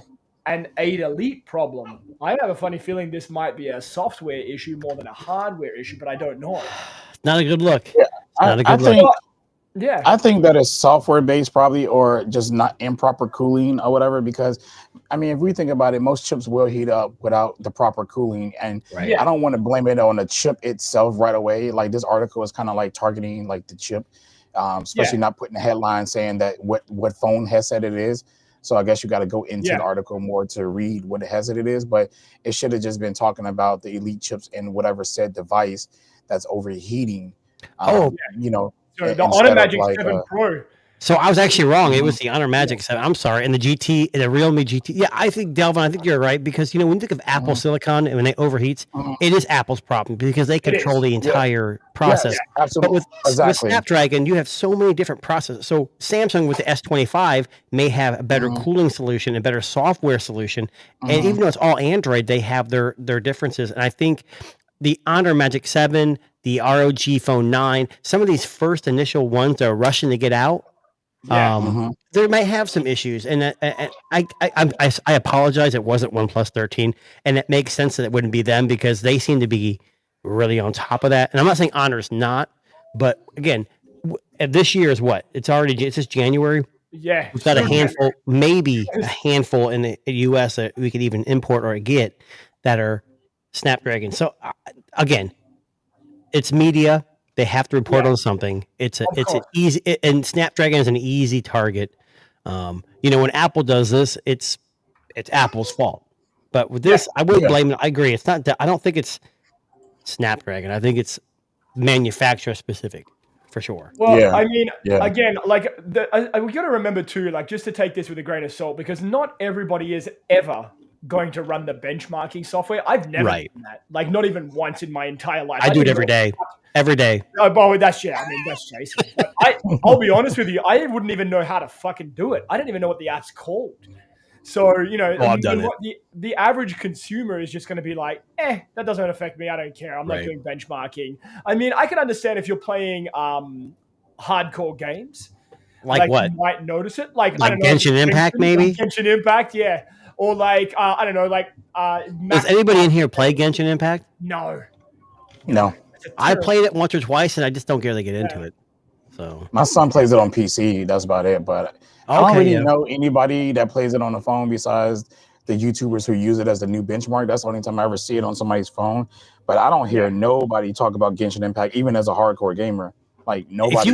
an 8 Elite problem. I have a funny feeling this might be a software issue more than a hardware issue, but I don't know. Not a good look. Yeah, I think that is software based probably, or just not improper cooling or whatever, because if we think about it, most chips will heat up without the proper cooling, and I don't want to blame it on the chip itself right away. Like this article is kind of like targeting like the chip, especially not putting a headline saying that what phone headset it is. So I guess you got to go into the article more to read what headset it is, but it should have just been talking about the Elite chips in whatever said device that's overheating. So the Honor Magic 7 Pro So I was actually wrong. It was the Honor Magic 7. I'm sorry. And the GT, the Realme GT. Yeah, I think, Delvin, I think you're right because, when you think of Apple Silicon and when it overheats, it is Apple's problem because they control the entire process. Yes, absolutely. But with Snapdragon, you have so many different processes. So Samsung with the S25 may have a better cooling solution, a better software solution. And even though it's all Android, they have their differences. And I think the Honor Magic 7, the ROG Phone 9, some of these first initial ones that are rushing to get out, they might have some issues, and I apologize. It wasn't OnePlus 13, and it makes sense that it wouldn't be them because they seem to be really on top of that. And I'm not saying Honor's not, but again, this year is what? It's just January. Yeah, we've got a handful, maybe a handful in the US that we could even import or get that are Snapdragon. So again, it's media. They have to report on something. It's an easy, and Snapdragon is an easy target. When Apple does this, it's Apple's fault. But with this, I wouldn't blame it. I agree. It's not. I don't think it's Snapdragon. I think it's manufacturer specific for sure. Well, I mean, again, like we got to remember too, like just to take this with a grain of salt, because not everybody is ever going to run the benchmarking software. I've never done that. Like not even once in my entire life. I do it every day. Every day. Oh, but that's that's Jason. But I'll be honest with you. I wouldn't even know how to fucking do it. I don't even know what the app's called. So I've done it. The average consumer is just going to be like, that doesn't affect me. I don't care. I'm not doing benchmarking. I mean, I can understand if you're playing hardcore games. Like what? You might notice it. Like I don't know, Genshin Impact, maybe. Genshin Impact, yeah. Or like I don't know, like. Does anybody in here play Genshin Impact? No. I played it once or twice, and I just don't care to get into it. So my son plays it on PC. That's about it. But I don't really know anybody that plays it on the phone besides the YouTubers who use it as the new benchmark. That's the only time I ever see it on somebody's phone. But I don't hear nobody talk about Genshin Impact, even as a hardcore gamer. Like nobody.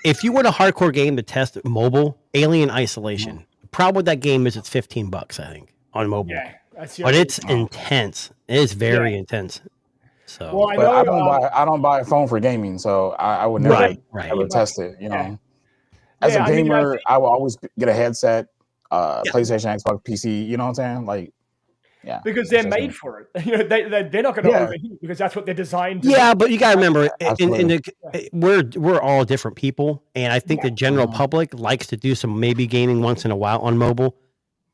If you want a hardcore game to test mobile, Alien Isolation. The problem with that game is it's $15, I think, on mobile. Yeah, but it's intense. It is very intense. So, well, I don't buy a phone for gaming, so I would never ever test it. As a gamer, I will always get a headset, PlayStation, Xbox, PC. You know what I'm saying? Like, because they're made for it. They're not going to overheat because that's what they're designed to. Yeah, but you got to remember, we're all different people, and I think the general public likes to do some maybe gaming once in a while on mobile.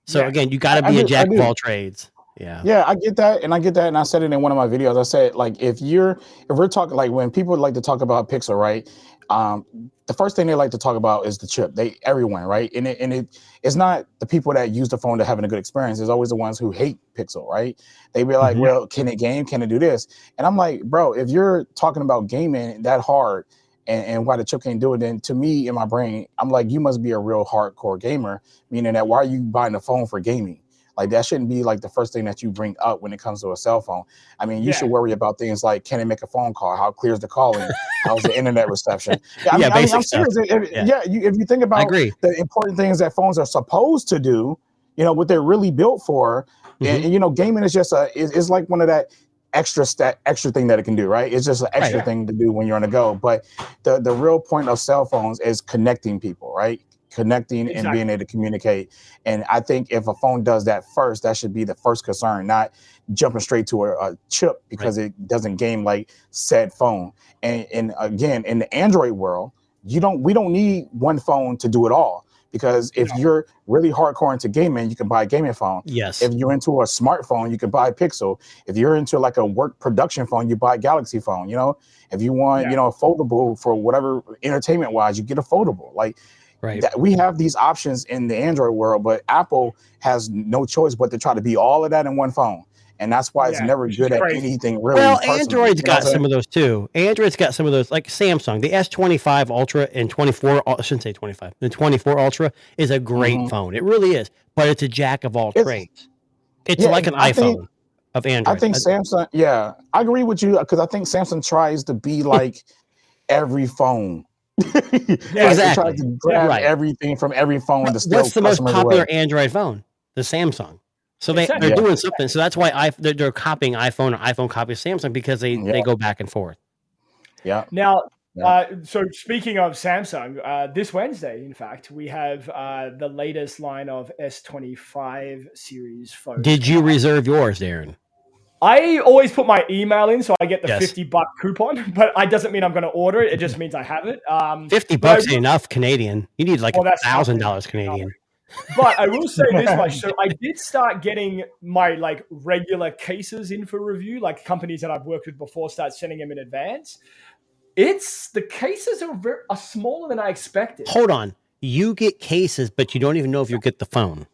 So again, you got to be a jack of all trades. Yeah, I get that, and I said it in one of my videos. I said, like, if we're talking, like, when people like to talk about Pixel, right? The first thing they like to talk about is the chip. Everyone, right? And it's not the people that use the phone that having a good experience. It's always the ones who hate Pixel, right? They be like, well, can it game? Can it do this? And I'm like, bro, if you're talking about gaming that hard and why the chip can't do it, then to me, in my brain, I'm like, you must be a real hardcore gamer, meaning that why are you buying a phone for gaming? Like that shouldn't be like the first thing that you bring up when it comes to a cell phone. I mean, you should worry about things like, can it make a phone call? How clear is the calling? How's the internet reception? I'm serious. If you think about the important things that phones are supposed to do, what they're really built for, and gaming is just it's like one of that extra thing that it can do, right? It's just an extra thing to do when you're on the go. But the real point of cell phones is connecting people, right? Connecting and being able to communicate. And I think if a phone does that first, that should be the first concern, not jumping straight to a chip because it doesn't game like said phone. And again, in the Android world, we don't need one phone to do it all. Because if you're really hardcore into gaming, you can buy a gaming phone. Yes. If you're into a smartphone, you can buy a Pixel. If you're into like a work production phone, you buy a Galaxy phone. If you want, a foldable for whatever entertainment wise, you get a foldable. Like, we have these options in the Android world, but Apple has no choice but to try to be all of that in one phone. And that's why it's never good at anything really. Well, Android's got some of those too. Android's got some of those, like Samsung. The S25 Ultra and 24, I shouldn't say 25, the 24 Ultra is a great phone. It really is. But it's a jack of all trades. It's like an iPhone of Android. I think Samsung, I agree with you because I think Samsung tries to be like every phone. Exactly. Tries to grab everything from every phone. What's the most popular Android phone? The Samsung. So they're doing something. So that's why they're copying iPhone, or iPhone copies Samsung because they go back and forth. Yeah. Now So speaking of Samsung, this Wednesday, in fact, we have the latest line of S25 series phones. Did you reserve yours, Darren? I always put my email in, so I get the Yes. $50 coupon, but it doesn't mean I'm going to order it. It just means I have it. $50 ain't enough Canadian. You need like Well, that's $1,000 Canadian. But I will say this much. So I did start getting my like regular cases in for review, like companies that I've worked with before start sending them in advance. The cases are smaller than I expected. Hold on. You get cases, but you don't even know if you'll get the phone.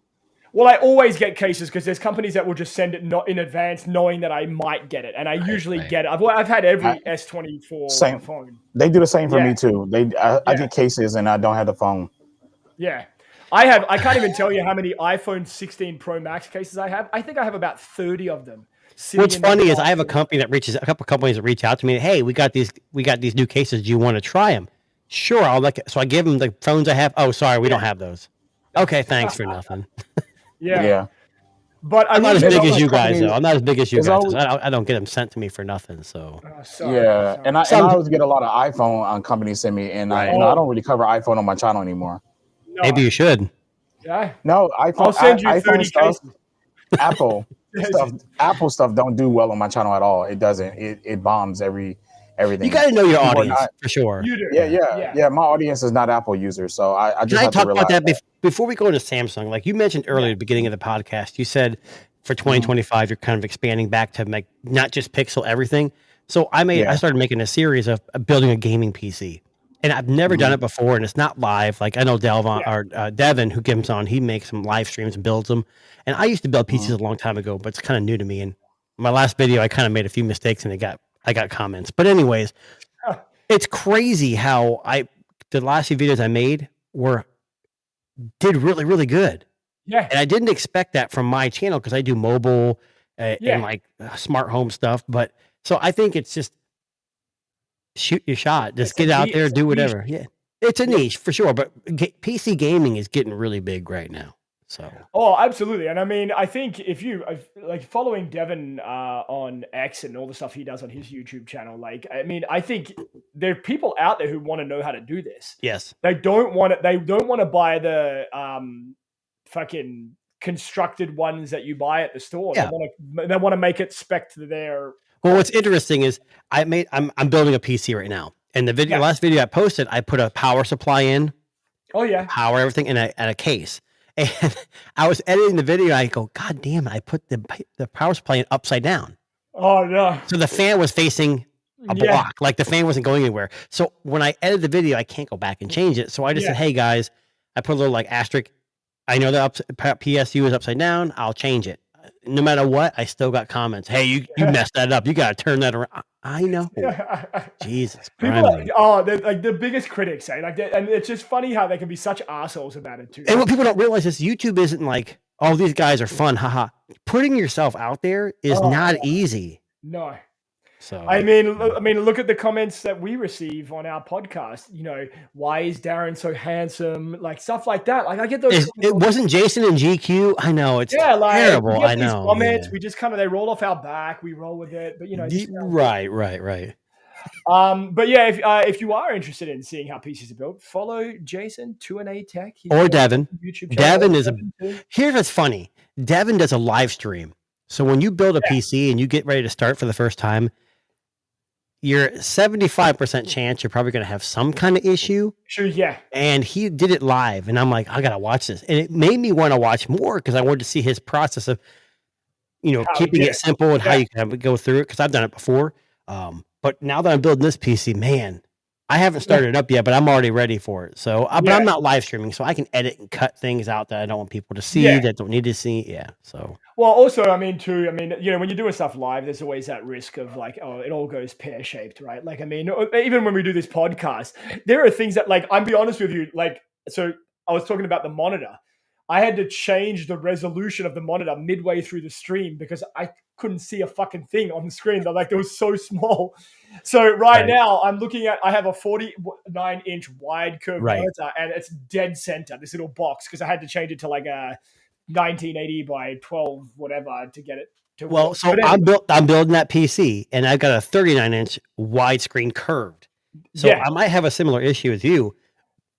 Well, I always get cases because there's companies that will just send it not in advance, knowing that I might get it, and I usually get it. I've had every S24 phone. They do the same for me too. I get cases and I don't have the phone. Yeah, I can't even tell you how many iPhone 16 Pro Max cases I have. I think I have about 30 of them. What's funny is I have a couple companies that reach out to me. Hey, we got these new cases. Do you want to try them? Sure, I'll look. So I give them the phones I have. Oh, sorry, we don't have those. Okay, thanks for nothing. Yeah. But I'm not as big as you guys, though. I'm not as big as you guys. Always, I don't get them sent to me for nothing. So sorry. And I always get a lot of iPhone companies send me, and I don't really cover iPhone on my channel anymore. No, maybe you should. Yeah. No, iPhone. I'll send you 30 stuff. Apple stuff don't do well on my channel at all. It doesn't. It bombs everything. You got to know your audience for sure. You do. Yeah. My audience is not Apple users, so I just have to talk about that before we go into Samsung. Like you mentioned earlier at the beginning of the podcast, you said for 2025 you're kind of expanding back to make not just Pixel everything. So I started making a series of building a gaming PC, and I've never done it before, and it's not live. Like I know Devin, who comes on, he makes some live streams and builds them. And I used to build PCs a long time ago, but it's kind of new to me. And my last video, I kind of made a few mistakes, and I got comments. But anyways, it's crazy how the last few videos I made did really, really good. Yeah. And I didn't expect that from my channel because I do mobile and like smart home stuff. But so I think it's just shoot your shot. Just get out there, do whatever. Yeah. It's a niche for sure. But PC gaming is getting really big right now. So. Oh, absolutely. And I mean, I think if you like following Devin on X and all the stuff he does on his YouTube channel, like, I mean, I think there are people out there who want to know how to do this. Yes. They don't want to buy the fucking constructed ones that you buy at the store. Yeah. They want to make it spec to their. Well, what's interesting is I'm building a PC right now. And the last video I posted, I put a power supply in. Oh yeah. Power everything in a case. And I was editing the video. I go, God damn it! I put the power supply in upside down. Oh no! So the fan was facing a block, like the fan wasn't going anywhere. So when I edit the video, I can't go back and change it. So I just said, "Hey guys," I put a little like asterisk. I know the PSU is upside down. I'll change it. No matter what, I still got comments. Hey, you messed that up. You got to turn that around. I know. Jesus. People they're like the biggest critics, eh? Like, and it's just funny how they can be such assholes about it too. And what people don't realize is YouTube isn't like, oh, these guys are fun, haha. Putting yourself out there is not easy. No. So I mean, look at the comments that we receive on our podcast. You know, why is Darren so handsome? Like stuff like that. Like I get those. It wasn't Jason and GQ. I know it's terrible. I know. Comments. We just they roll off our back. We roll with it. But you know, right. But yeah, if you are interested in seeing how PCs are built, follow Jason 2NA Tech or Devin. YouTube Devin is here's what's funny. Devin does a live stream. So when you build a PC and you get ready to start for the first time, you're 75% chance you're probably going to have some kind of issue. Sure, yeah. And he did it live, and I'm like, I got to watch this. And it made me want to watch more because I wanted to see his process of, keeping it simple and how you can go through it because I've done it before. But now that I'm building this PC, man, I haven't started it up yet, but I'm already ready for it. So, but I'm not live streaming, so I can edit and cut things out that I don't want people to see, that don't need to see. Yeah. So. Well, also, when you're doing stuff live, there's always that risk of like, oh, it all goes pear-shaped, right? Like, I mean, even when we do this podcast, there are things that, like, I'll be honest with you, like, so I was talking about the monitor. I had to change the resolution of the monitor midway through the stream because I couldn't see a fucking thing on the screen. Like, it was so small. So now I'm looking at, I have a 49-inch wide curve monitor, and it's dead center, this little box, because I had to change it to like a 1980 by 12 whatever to get it to work. So I'm building that PC, and I've got a 39-inch widescreen curved. So I might have a similar issue as you.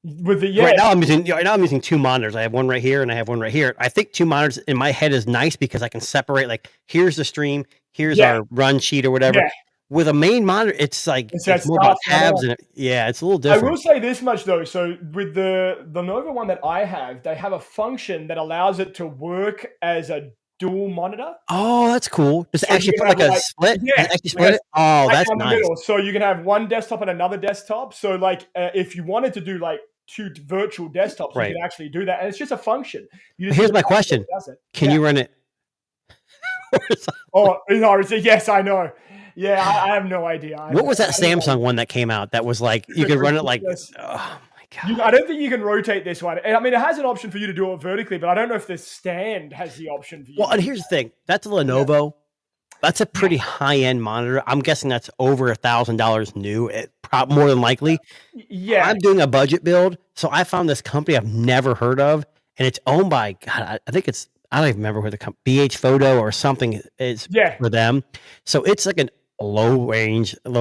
With the Right now I'm using two monitors. I have one right here and I have one right here. I think two monitors in my head is nice because I can separate, like, here's the stream, here's our run sheet or whatever. Yeah. With a main monitor, it's like it's more about tabs and it's a little different. I will say this much though. So with the Nova one that I have, they have a function that allows it to work as a dual monitor. Oh, that's cool. Does it actually put like a split? Yeah, actually split it? Oh, that's nice. So you can have one desktop and another desktop. So like if you wanted to do like two virtual desktops, you can actually do that. And it's just a function. Here's my question. Can you run it? Yes, I know. Yeah, I have no idea. What was that Samsung one that came out that was like, you could run it like, oh my God. I don't think you can rotate this one. I mean, it has an option for you to do it vertically, but I don't know if the stand has the option for you. Well, and here's the thing. That's a Lenovo. That's a pretty high-end monitor. I'm guessing that's over $1,000 new, more than likely. Yeah. I'm doing a budget build, so I found this company I've never heard of, and it's owned by, God, I think it's, I don't even remember who the company, BH Photo or something is for them. So it's like a low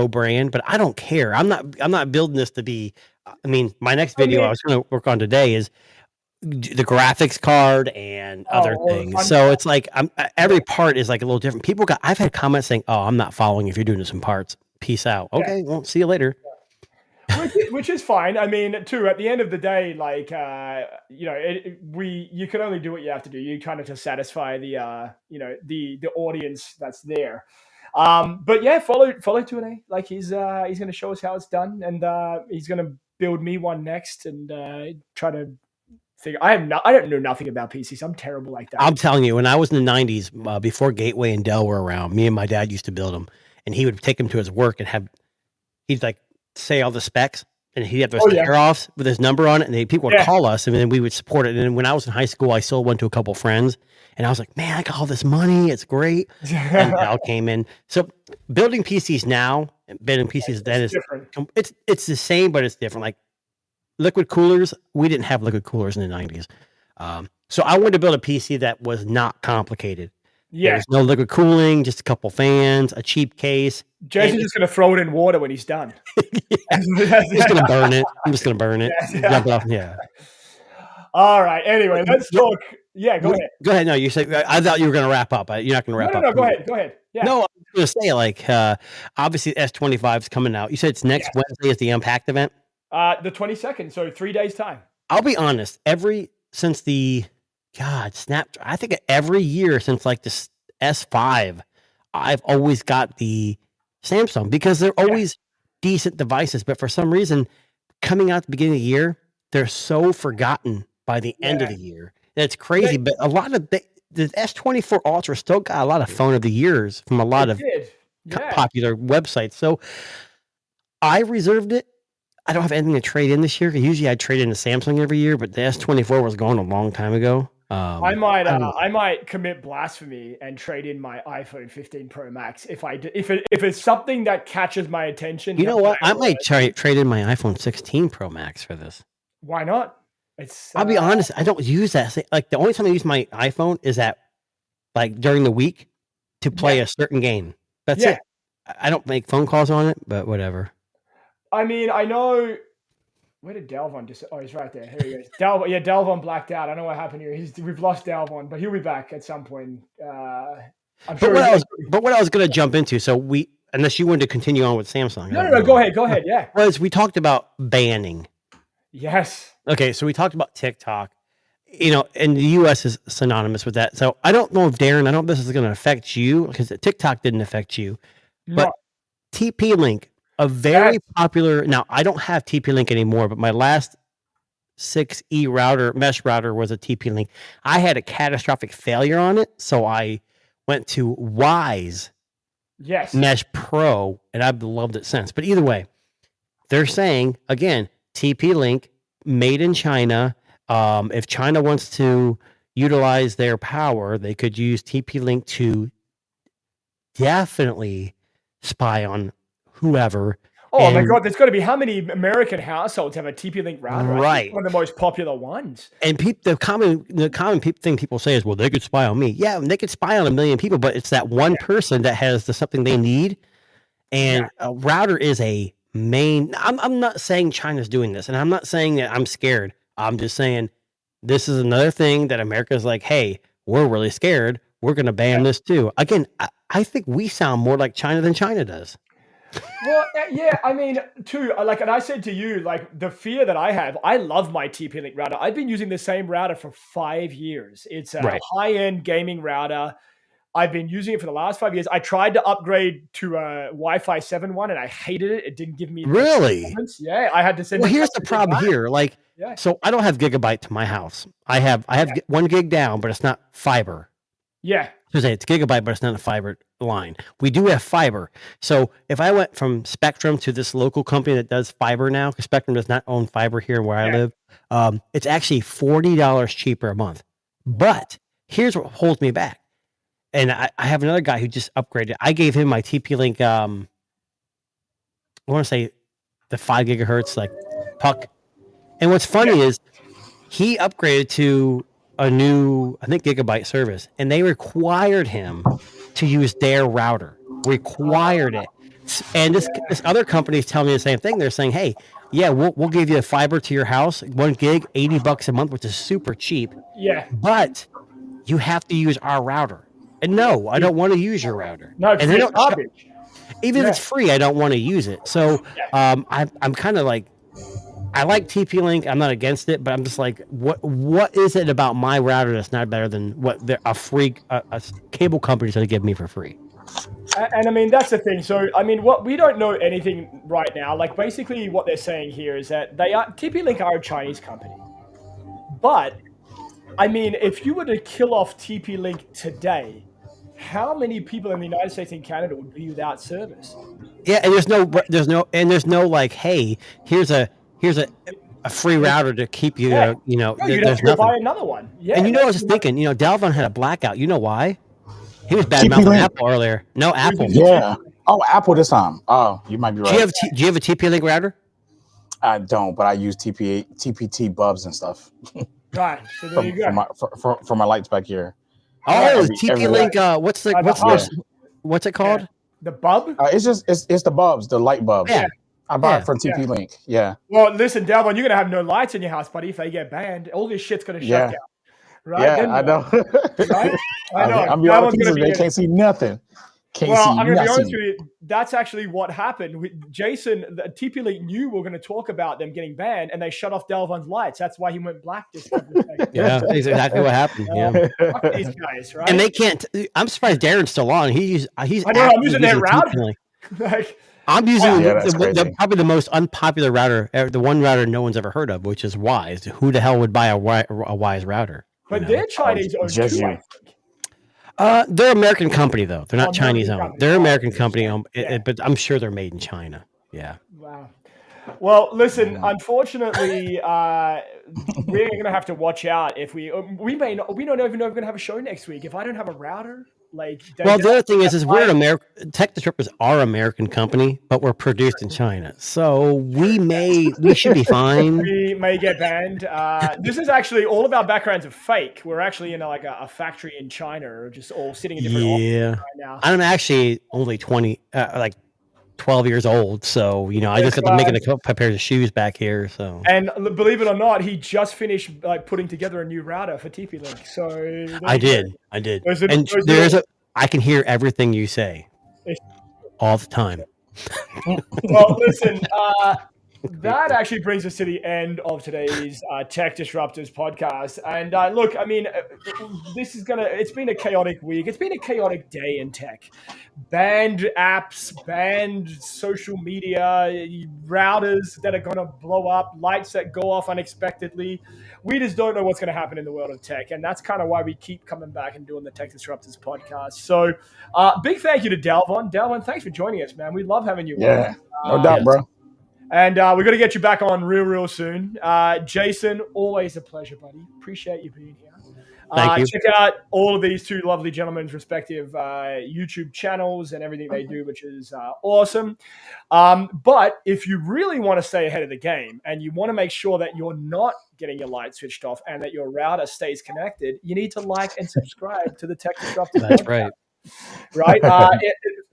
brand, but I don't care. I'm not building this to be, I mean, my next video I was going to work on today is the graphics card and other things. So it's like every part is like a little different. I've had comments saying, "Oh, I'm not following if you're doing some parts. Peace out." Okay, well, see you later. Which is fine. I mean, too, at the end of the day, like you can only do what you have to do. You kind of to satisfy the the audience that's there. But yeah, follow 2NA. Like he's going to show us how it's done, and he's going to build me one next, and try to figure. I don't know nothing about PCs. I'm terrible like that. I'm telling you, when I was in the 90s, before Gateway and Dell were around, me and my dad used to build them, and he would take them to his work and he'd like say all the specs, and he'd have those tear-offs with his number on it, and people would call us, and then we would support it. And when I was in high school, I sold one to a couple friends, and I was like, man, I got all this money. It's great. And Dell came in. So building PCs now, and building PCs then is different. It's the same, but it's different. Like liquid coolers, we didn't have liquid coolers in the 90s. So I wanted to build a PC that was not complicated. Yeah. There's no liquid cooling, just a couple fans, a cheap case. Jason's just going to throw it in water when he's done. I'm just going to burn it. Jump off. Yeah. All right. Anyway, let's talk. Yeah, go ahead. Go ahead. No, you said, I thought you were going to wrap up. You're not going to wrap up. No, go ahead. Yeah. No, I was going to say, like, obviously S25 is coming out. You said it's next Wednesday is the Unpacked event? The 22nd, so 3 days time. I'll be honest. Since the I think every year since like this S5, I've always got the Samsung because they're always decent devices. But for some reason, coming out at the beginning of the year, they're so forgotten by the end of the year. It's crazy. But a lot of the S24 Ultra still got a lot of phone of the years from a lot of popular websites. So I reserved it. I don't have anything to trade in this year. Usually I trade in a Samsung every year, but the S24 was gone a long time ago. I might commit blasphemy and trade in my iPhone 15 Pro Max if it's something that catches my attention. You know what? I might trade in my iPhone 16 Pro Max for this. Why not? I'll be honest. I don't use that. Like the only time I use my iPhone is at like during the week to play a certain game. That's it. I don't make phone calls on it, but whatever. I mean, I know. Where did Dalvon just? Oh, he's right there. Here he is. Dalvon blacked out. I know what happened here. We've lost Dalvon, but he'll be back at some point. I'm sure. But what I was going to jump into, unless you wanted to continue on with Samsung. No. Go ahead. Yeah. Was we talked about banning? Yes. Okay, so we talked about TikTok. And the U.S. is synonymous with that. So I don't know if Darren, I don't know if this is going to affect you because TikTok didn't affect you, but TP-Link. A very popular. Now I don't have TP-Link anymore, but my last 6E mesh router was a TP-Link. I had a catastrophic failure on it, so I went to Wise Mesh Pro, and I've loved it since. But either way, they're saying again, TP-Link made in China. If China wants to utilize their power, they could use TP-Link to definitely spy on whoever. Oh my God, there's got to be how many American households have a TP-Link router? Right. One of the most popular ones. And the common thing people say is, well, they could spy on me. Yeah, they could spy on a million people, but it's that one person that has something they need. And a router is a main. I'm not saying China's doing this, and I'm not saying that I'm scared. I'm just saying this is another thing that America's like, hey, we're really scared. We're going to ban this too. Again, I think we sound more like China than China does. Well, yeah, I mean, too, like, and I said to you, like, the fear that I have, I love my TP-Link router. I've been using the same router for 5 years. It's a high-end gaming router. I've been using it for the last 5 years. I tried to upgrade to a Wi-Fi 7 one, and I hated it. It didn't give me really. Yeah, I had to send. Well, here's the problem here. Like, so I don't have Gigabyte to my house. I have 1 gig down, but it's not fiber. Yeah. So it's Gigabyte, but it's not a fiber line. We do have fiber. So if I went from Spectrum to this local company that does fiber now, because Spectrum does not own fiber here where I live, it's actually $40 cheaper a month. But here's what holds me back. And I have another guy who just upgraded. I gave him my TP-Link, I want to say the 5 gigahertz, like puck. And what's funny is he upgraded to a new, I think, Gigabyte service, and they required him to use their router. Required it. And this other company is telling me the same thing. They're saying, hey, yeah, we'll give you a fiber to your house, 1 gig, $80 a month, which is super cheap. Yeah. But you have to use our router. And no, I don't want to use your router. No, and they don't garbage. Even if it's free, I don't want to use it. So I'm kind of like, I like TP-Link. I'm not against it, but I'm just like, what is it about my router that's not better than what a cable company's going to give me for free? And I mean, that's the thing. So, I mean, we don't know anything right now. Like, basically what they're saying here is that TP-Link are a Chinese company. But, I mean, if you were to kill off TP-Link today, how many people in the United States and Canada would be without service? Yeah, and there's no like, hey, here's a free router to keep you. No, you'd have to buy another one. Yeah, and I was just thinking, Dalvin had a blackout. You know why? He was bad mouthing Apple earlier. No, Apple. Yeah. Oh, Apple this time. Oh, you might be right. Do you have a TP-Link router? I don't, but I use TPT bubs and stuff. Right. So there you go. For my lights back here. Oh, TP-Link. What's it called? Yeah. The bub? It's the bubs, the light bulbs. Yeah. I bought it from TP-Link. Yeah. Well, listen, Dalvin, you're gonna have no lights in your house, buddy. If they get banned, all this shit's gonna shut down. Right? Yeah, I know. Right? I know. I'm be honest, they can't see nothing. I'm going to be honest with you. That's actually what happened. Jason, the TP-Link knew we were going to talk about them getting banned, and they shut off Dalvin's lights. That's why he went black this time. Yeah, that's exactly what happened. Yeah. Fuck these guys, right? And they can't. I'm surprised Darren's still on. He's. I know. I'm using their router. I'm using probably the most unpopular router, the one router no one's ever heard of, which is Wise. Who the hell would buy a Wise router? But they're Chinese owned too, I think. They're American company though. They're not Chinese owned. They're American company owned, but I'm sure they're made in China. Yeah. Wow. Well, listen. Unfortunately, we're going to have to watch out if we don't even know if we're going to have a show next week. If I don't have a router, like. Well, the other thing is we're an Tech Disruptors are American company, but we're produced in China, so we should be fine. We may get banned. This is actually all of our backgrounds are fake. We're actually in like a factory in China, just all sitting in different offices right now. I'm actually only 12 years old, so I just got to make a couple pairs of shoes back here. So, and believe it or not, he just finished putting together a new router for TP-Link. So I did. And I can hear everything you say all the time. Well, listen, that actually brings us to the end of today's Tech Disruptors podcast. And look, I mean, it's been a chaotic week. It's been a chaotic day in tech. Banned apps, banned social media, routers that are going to blow up, lights that go off unexpectedly. We just don't know what's going to happen in the world of tech. And that's kind of why we keep coming back and doing the Tech Disruptors podcast. So big thank you to Dalvin. Dalvin, thanks for joining us, man. We love having you. Yeah, no doubt, bro. And we're going to get you back on real soon. Jason, always a pleasure, buddy. Appreciate you being here. Thank you. Check out all of these two lovely gentlemen's respective YouTube channels and everything they do, which is awesome. But if you really want to stay ahead of the game and you want to make sure that you're not getting your light switched off and that your router stays connected, you need to like and subscribe to the Tech Disruptors. That's right. Right?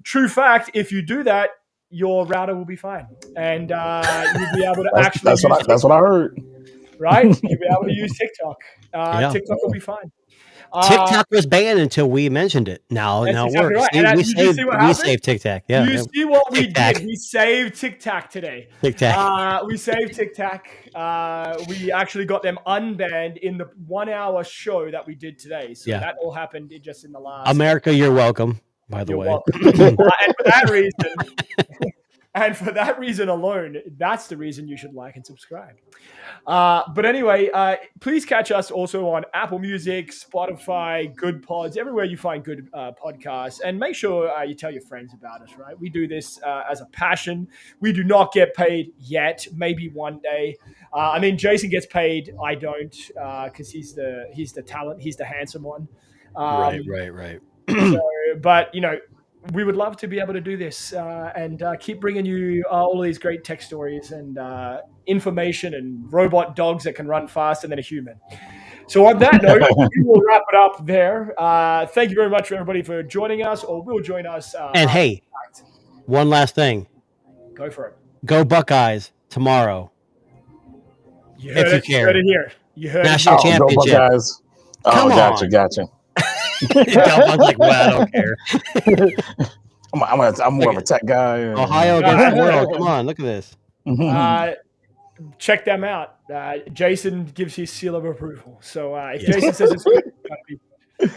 True fact, if you do that, your router will be fine, and you'll be able to actually. That's what I heard. Right? You'll be able to use TikTok. TikTok will be fine. TikTok was banned until we mentioned it. Now it exactly works. Right. We saved TikTok. Yeah. You see what we TikTok. did? We saved TikTok today. We saved TikTok. We actually got them unbanned in the 1 hour show that we did today. So that all happened just in the last. America, you're welcome. By the way. And for that reason alone, that's the reason you should like and subscribe. But anyway, please catch us also on Apple Music, Spotify, Good Pods, everywhere you find good podcasts. And make sure you tell your friends about us, right? We do this as a passion. We do not get paid yet. Maybe one day. I mean, Jason gets paid. I don't, because he's the talent. He's the handsome one. Right. So, but, we would love to be able to do this and keep bringing you all of these great tech stories and information and robot dogs that can run faster than a human. So on that note, we will wrap it up there. Thank you very much for everybody for joining us or will join us. And hey, one last thing. Go for it. Go Buckeyes tomorrow. You heard it here. You heard National championship. Go Buckeyes. Come on. Gotcha. I was like, well, I don't care. I'm more of a tech guy. Ohio against the world. Come on, look at this. Check them out. Jason gives his seal of approval. So if Jason says it's good, it's gotta be good.